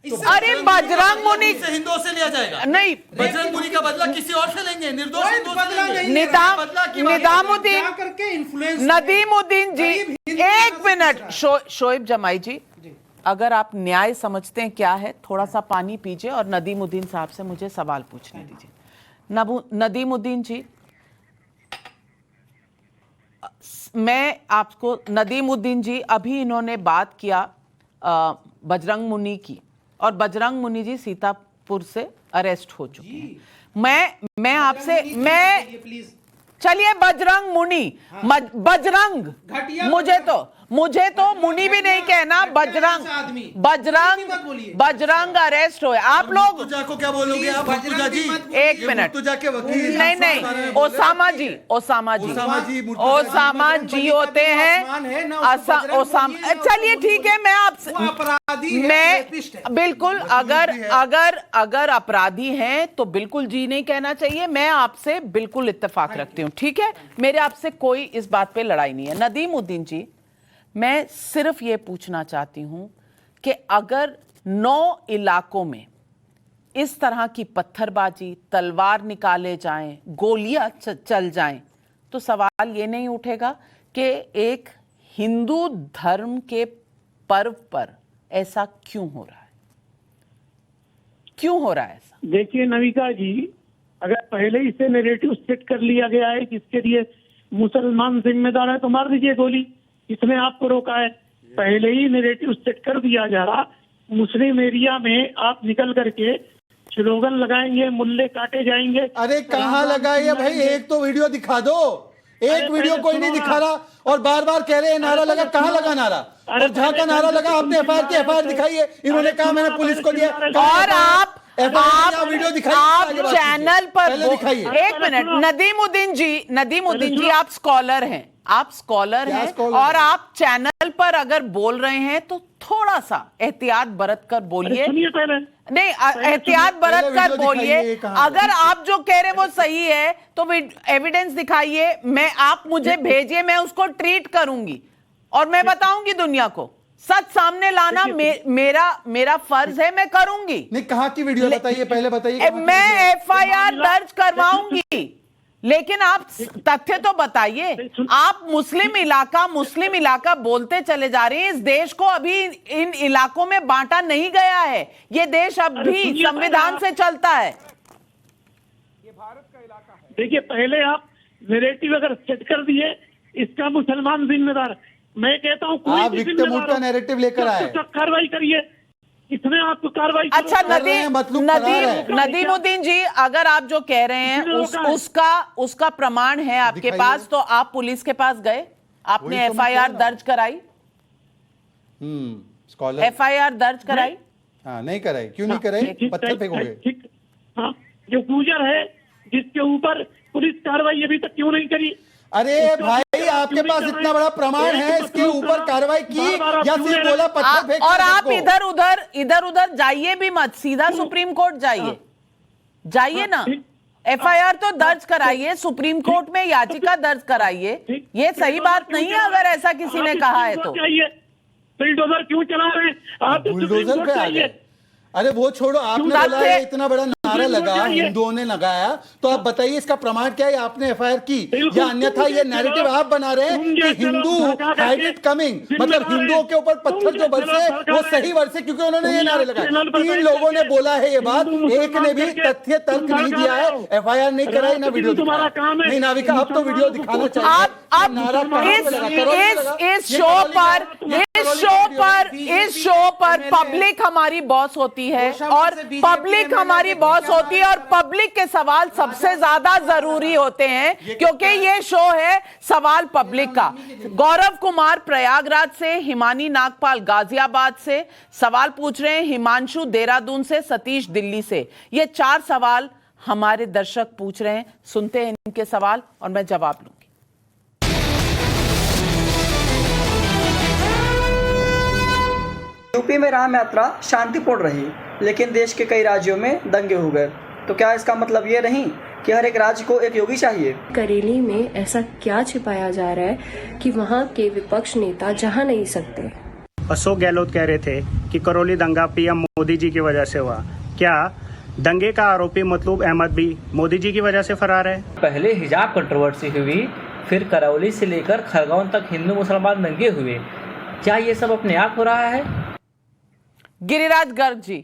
अरे बजरंग मुनि हिंदुओं से लिया जाएगा नहीं, बजरंग मुनि का बदला किसी और से लेंगे, निर्दोष हिंदुओं से बदला लेंगे। नहीं। निजामुद्दीन करके इन्फ्लुएंस नदीमुद्दीन जी, एक मिनट, शोएब जमाई जी, अगर आप न्याय समझते हैं क्या है, थोड़ा सा पानी पीजिए और नदीमुद्दीन साहब से मुझे सवाल पूछने दीजिए। नदीमुद्दीन जी, मैं आपको, नदीमुद्दीन जी, अभी इन्होंने बात किया बजरंग मुनि की, और बजरंग मुनि जी सीतापुर से अरेस्ट हो चुके हैं। मैं आपसे, चलिए बजरंग मुनि, बजरंग, मुझे तो मुनि भी नहीं कहना, बजरंग अरेस्ट हुए। आप लोग को क्या बोलोगे आप? जी, एक मिनट, नहीं, ओसामा जी होते हैं, ओसामा, चलिए ठीक है, मैं आपसे, मैं बिल्कुल, अगर अपराधी हैं तो बिल्कुल जी नहीं कहना चाहिए, मैं आपसे बिल्कुल इत्तेफाक रखती हूँ, ठीक है, मेरे आपसे कोई इस बात पे लड़ाई नहीं है। नदीमुद्दीन जी, मैं सिर्फ ये पूछना चाहती हूं कि अगर 9 इलाकों में इस तरह की पत्थरबाजी, तलवार निकाले जाएं, गोलियां चल जाएं, तो सवाल ये नहीं उठेगा कि एक हिंदू धर्म के पर्व पर ऐसा क्यों हो रहा है? क्यों हो रहा है ऐसा? देखिए नविका जी, अगर पहले ही से नैरेटिव सेट कर लिया गया है जिसके लिए मुसलमान जिम्मेदार है, तो मार दीजिए गोली, इसने आपको रोका है? पहले ही नैरेटिव सेट कर दिया जा रहा, मुस्लिम एरिया में आप निकल करके स्लोगन लगाएंगे, मुल्ले काटे जाएंगे। अरे कहाँ लगाइए भाई, एक तो वीडियो दिखा दो, एक वीडियो कोई नहीं दिखा रहा, और बार बार कह रहे हैं नारा लगा, कहाँ लगा नारा? और जहाँ का नारा लगा आपने एफआईआर दिखाइए, इन्होंने कहा मैंने पुलिस को दिया, और आप वीडियो दिखाइए, आप चैनल पर दिखाइए। एक मिनट, नदीमुद्दीन जी, आप स्कॉलर हैं, और आप चैनल पर अगर बोल रहे हैं तो थोड़ा सा एहतियात बरत कर बोलिए। नहीं, एहतियात बरत कर बोलिए। अगर आप जो कह रहे हैं वो सही है तो एविडेंस दिखाइए, आप मुझे भेजिए, मैं उसको ट्रीट करूंगी और मैं बताऊंगी दुनिया को। सच सामने लाना मेरा फर्ज है, मैं करूंगी। नहीं, कहाँ की वीडियो बताइए, पहले बताइए। मैं एफआईआर दर्ज करवाऊंगी, लेकिन आप तथ्य तो बताइए। आप मुस्लिम इलाका बोलते चले जा रहे हैं। इस देश को अभी इन इलाकों में बांटा नहीं गया है, ये देश अब भी संविधान से चलता है। ये भारत का इलाका है। देखिए, पहले आप नैरेटिव अगर सेट कर दिए, इसका मुसलमान जिम्मेदार, मैं कहता हूँ कोई भी जिम्मेदार का नैरेटिव लेकर आए, कार्रवाई करिए, इसमें आपको कार्रवाई। अच्छा, नदीमुद्दीन जी, अगर आप जो कह रहे हैं उसका प्रमाण है आपके पास, तो आप पुलिस के पास गए, आपने एफआईआर दर्ज कराई? एफआईआर दर्ज कराई? हाँ, नहीं कराई। क्यों नहीं कराई? पत्थर फेंकोगे? ठीक, हाँ, जो गुजर है जिसके ऊपर पुलिस कार्रवाई अभी तक क्यों नहीं करी? अरे भाई, आपके पास इतना बड़ा प्रमाण है, इसके ऊपर कार्रवाई की या सिर्फ बोला पत्थर फेंक? और आप इधर उधर जाइए भी मत, सीधा सुप्रीम कोर्ट जाइए ना। एफआईआर तो दर्ज कराइए, सुप्रीम कोर्ट में याचिका दर्ज कराइए। ये सही बात नहीं है अगर ऐसा किसी ने कहा है तो। बुलडोजर क्यों चला रहे हैं आप? बुलडोजर पे आ गए। अरे वो छोड़ो, आपने बोला है इतना बड़ा नारा लगा, हिंदुओं ने लगाया, तो आप बताइए इसका प्रमाण क्या है? आपने एफआईआर की या अन्यथा ये नैरेटिव आप बना रहे हैं कि हिंदू हाइड इट कमिंग, मतलब हिंदुओं के ऊपर पत्थर जो बरसे वो सही बरसे क्योंकि उन्होंने ये नारे लगाए। 3 लोगों ने बोला है ये बात, एक ने भी तथ्य तर्क नहीं दिया है, एफआईआर नहीं कराई, ना वीडियो दिखाया। नहीं नाविका, अब तो वीडियो दिखाना चाहिए। इस शो पर पब्लिक हमारी बॉस होती है, और पब्लिक हमारी बॉस होती है, और पब्लिक के सवाल सबसे ज्यादा जरूरी होते हैं, क्योंकि ये शो है सवाल पब्लिक का। गौरव कुमार प्रयागराज से, हिमानी नागपाल गाजियाबाद से सवाल पूछ रहे हैं, हिमांशु देहरादून से, सतीश दिल्ली से। ये 4 सवाल हमारे दर्शक पूछ रहे हैं। सुनते हैं इनके सवाल और मैं जवाब लूंगी। यूपी में राम यात्रा शांतिपूर्ण रही, लेकिन देश के कई राज्यों में दंगे हो गए, तो क्या इसका मतलब ये नहीं कि हर एक राज्य को एक योगी चाहिए? करेली में ऐसा क्या छिपाया जा रहा है कि वहाँ के विपक्ष नेता जहाँ नहीं सकते? अशोक गहलोत कह रहे थे कि करौली दंगा पीएम मोदी जी की वजह से हुआ। क्या दंगे का आरोपी मतलूब अहमद भी मोदी जी की वजह से फरार है? पहले हिजाब कंट्रोवर्सी हुई, फिर करौली से लेकर खरगोन तक हिंदू मुसलमान दंगे हुए। क्या ये सब अपने आप हो रहा है? गिरिराज गर्ग जी,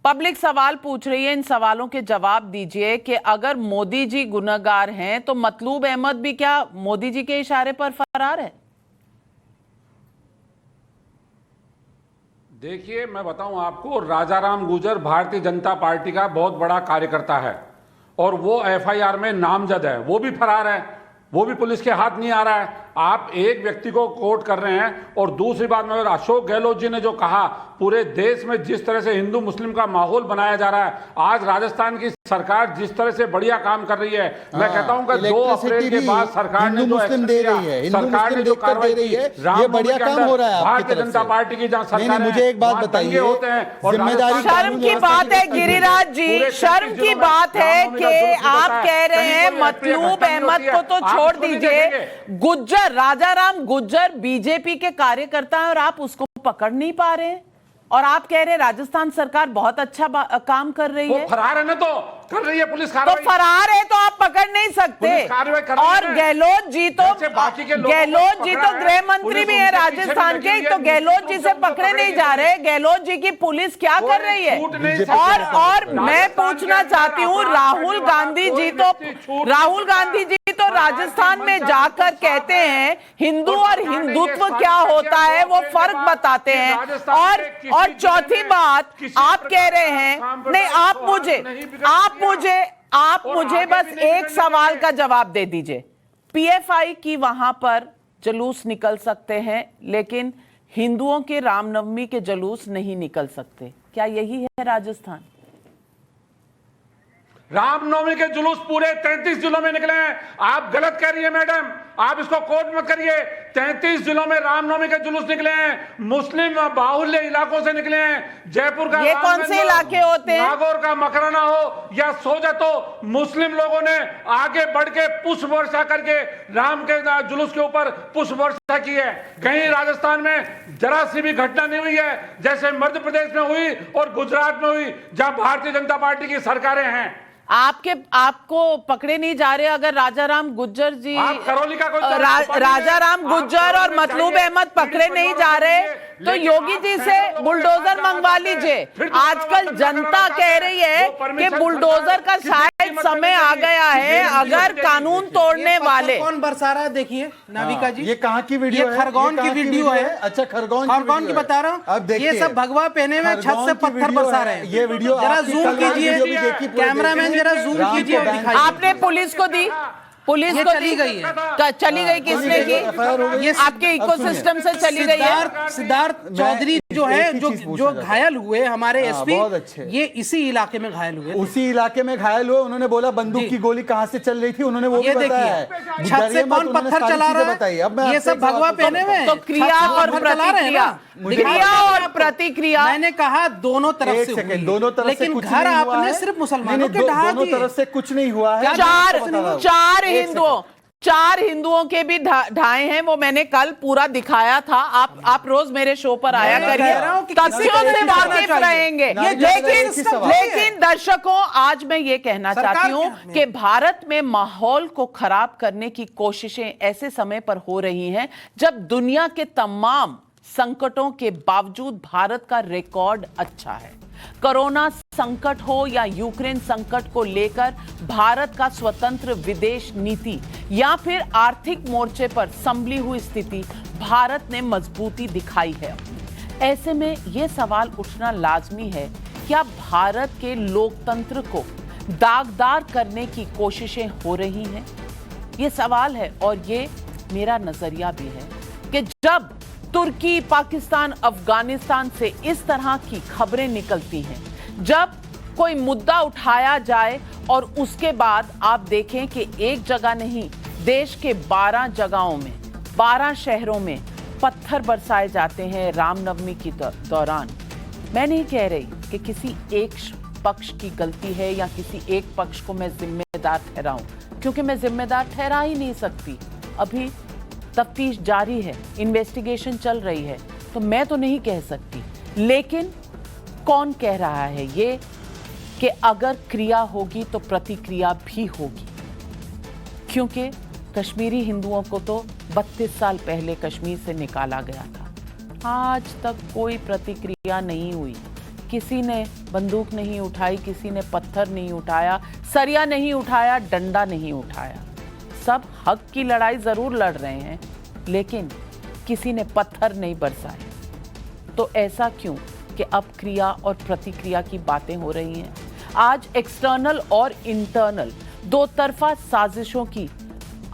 पब्लिक सवाल पूछ रही है, इन सवालों के जवाब दीजिए कि अगर मोदी जी गुनहगार हैं तो मतलूब अहमद भी क्या मोदी जी के इशारे पर फरार है? देखिए, मैं बताऊं आपको, राजाराम गुर्जर भारतीय जनता पार्टी का बहुत बड़ा कार्यकर्ता है और वो एफआईआर में नामजद है, वो भी फरार है, वो भी पुलिस के हाथ नहीं आ रहा है। आप एक व्यक्ति को कोर्ट कर रहे हैं और दूसरी बात में अशोक गहलोत जी ने जो कहा, पूरे देश में जिस तरह से हिंदू मुस्लिम का माहौल बनाया जा रहा है, आज राजस्थान की सरकार जिस तरह से बढ़िया काम कर रही है, मैं कहता हूं कि 2 अप्रैल के बाद सरकार ने जो एक्शन किया, सरकार ने जो कार्रवाई की, ये बढ़िया काम हो रहा है भारतीय जनता पार्टी की जहां सरकार, मुझे एक बात बताइए, होते हैं और शर्म की बात है गिरिराज जी, शर्म की बात है कि आप कह रहे हैं मतलूब अहमद को तो छोड़ दीजिए, गुज्जर, राजाराम गुज्जर बीजेपी के कार्यकर्ता हैं और आप उसको पकड़ नहीं पा रहे हैं, और आप कह रहे हैं राजस्थान सरकार बहुत अच्छा काम कर रही है। फरार है ना, तो कर रही है पुलिस कार्रवाई, तो फरार है तो आप पकड़ नहीं सकते। और गहलोत जी तो गृह मंत्री भी है राजस्थान के, तो गहलोत जी से पकड़े नहीं जा रहे। गहलोत जी की पुलिस क्या कर रही है? और मैं पूछना चाहती हूँ, राहुल गांधी जी तो राजस्थान में जाकर कहते हैं हिंदू और हिंदुत्व क्या होता है, वो फर्क बताते हैं। और चौथी बात, आप कह रहे हैं, नहीं, आप मुझे बस एक सवाल का जवाब दे दीजिए। पीएफआई की वहां पर जुलूस निकल सकते हैं, लेकिन हिंदुओं के रामनवमी के जुलूस नहीं निकल सकते। क्या यही है राजस्थान? रामनवमी के जुलूस पूरे 33 जिलों में निकले हैं। आप गलत कह रही है मैडम, आप इसको कोट मत करिए। 33 जिलों में रामनवमी के जुलूस निकले हैं, मुस्लिम बाहुल्य इलाकों से निकले हैं। जयपुर का ये कौन से इलाके होते हैं? नागौर का मकराना हो या सोजत हो, मुस्लिम लोगों ने आगे बढ़ के पुष्प वर्षा करके राम के जुलूस के ऊपर पुष्प वर्षा की है। कहीं राजस्थान में जरा सी भी घटना नहीं हुई है जैसे मध्य प्रदेश में हुई और गुजरात में हुई, जहां भारतीय जनता पार्टी की सरकारें हैं। आपको पकड़े नहीं जा रहे? अगर राजाराम गुज्जर जी, करौली का कोई राजाराम गुज्जर और मतलूब अहमद पकड़े नहीं जा रहे तो योगी जी से बुलडोजर मंगवा लीजिए। आजकल जनता कह रही है कि बुलडोजर का शायद समय आ गया है। अगर कानून तोड़ने वाले, कौन बरसा रहा है देखिए नाविका जी, ये कहाँ की वीडियो है? खरगोन की वीडियो है। अच्छा, खरगोन की बता रहा हूँ। अब ये सब भगवा पहने हुए छत से पत्थर बरसा रहे हैं। ये वीडियो जरा जूम कीजिए, कैमरामैन जरा जूम कीजिए और दिखाइए। आपने पुलिस को दी, पुलिस को चली गई है। चली गई किसने की? ये आपके इकोसिस्टम से चली गई है। सिद्धार्थ चौधरी जो है, जो घायल हुए हमारे एसपी, ये इसी इलाके में घायल हुए। उसी इलाके में घायल हुए। उन्होंने बोला बंदूक की गोली कहां से चल रही थी, उन्होंने वो भी बताया है। छत से कौन पत्थर चला रहा है, ये सब भगवा पहने हुए। तो क्रिया और प्रतिक्रिया, मैंने कहा दोनों तरफ से हुई, दोनों तरफ से, लेकिन घर आपने सिर्फ मुसलमानों के ढहा दिए। दोनों तरफ से कुछ नहीं हुआ है। चार हिंदुओं के भी ढाए हैं, वो मैंने कल पूरा दिखाया था। आप रोज मेरे शो पर आया करिए, तथ्यों से वाकिफ रहेंगे। लेकिन दर्शकों, आज मैं ये कहना चाहती हूँ कि भारत में माहौल को खराब करने की कोशिशें ऐसे समय पर हो रही हैं जब दुनिया के तमाम संकटों के बावजूद भारत का रिकॉर्ड अच्छा है। कोरोना संकट हो या यूक्रेन संकट को लेकर भारत का स्वतंत्र विदेश नीति या फिर आर्थिक मोर्चे पर संभली हुई स्थिति, भारत ने मजबूती दिखाई है। ऐसे में यह सवाल उठना लाजमी है, क्या भारत के लोकतंत्र को दागदार करने की कोशिशें हो रही हैं? ये सवाल है और ये मेरा नजरिया भी है कि जब तुर्की, पाकिस्तान, अफगानिस्तान से इस तरह की खबरें निकलती हैं, जब कोई मुद्दा उठाया जाए और उसके बाद आप देखें कि एक जगह नहीं, देश के 12 जगहों में, 12 शहरों में पत्थर बरसाए जाते हैं रामनवमी के दौरान। मैं नहीं कह रही कि किसी एक पक्ष की गलती है या किसी एक पक्ष को मैं जिम्मेदार ठहराऊं, क्योंकि मैं जिम्मेदार ठहरा ही नहीं सकती। अभी तफ्तीश जारी है, इन्वेस्टिगेशन चल रही है, तो मैं तो नहीं कह सकती। लेकिन कौन कह रहा है ये कि अगर क्रिया होगी तो प्रतिक्रिया भी होगी? क्योंकि कश्मीरी हिंदुओं को तो 32 साल पहले कश्मीर से निकाला गया था। आज तक कोई प्रतिक्रिया नहीं हुई, किसी ने बंदूक नहीं उठाई, किसी ने पत्थर नहीं उठाया, सरिया नहीं उठाया, डंडा नहीं उठाया। सब हक की लड़ाई जरूर लड़ रहे हैं, लेकिन किसी ने पत्थर नहीं बरसाए। तो ऐसा क्यों कि अब क्रिया और प्रतिक्रिया की बातें हो रही हैं? आज एक्सटर्नल और इंटरनल दो तरफा साजिशों की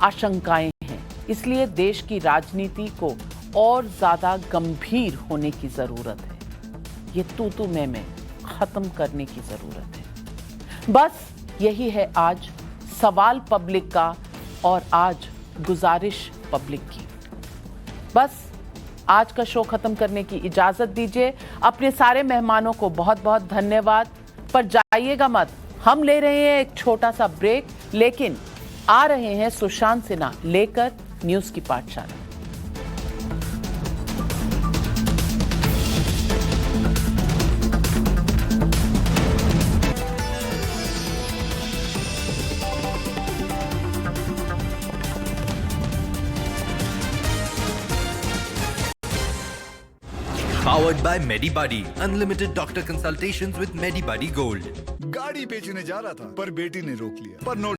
आशंकाएं हैं, इसलिए देश की राजनीति को और ज्यादा गंभीर होने की जरूरत है। ये तू मैं खत्म करने की जरूरत है। बस यही है आज सवाल पब्लिक का और आज गुजारिश पब्लिक की। बस आज का शो खत्म करने की इजाजत दीजिए। अपने सारे मेहमानों को बहुत बहुत धन्यवाद, पर जाइएगा मत, हम ले रहे हैं एक छोटा सा ब्रेक, लेकिन आ रहे हैं सुशांत सिन्हा लेकर न्यूज की पाठशाला। Powered by MediBuddy, unlimited doctor consultations with MediBuddy Gold. गाड़ी बेचने जा रहा था पर बेटी ने रोक लिया, पर नो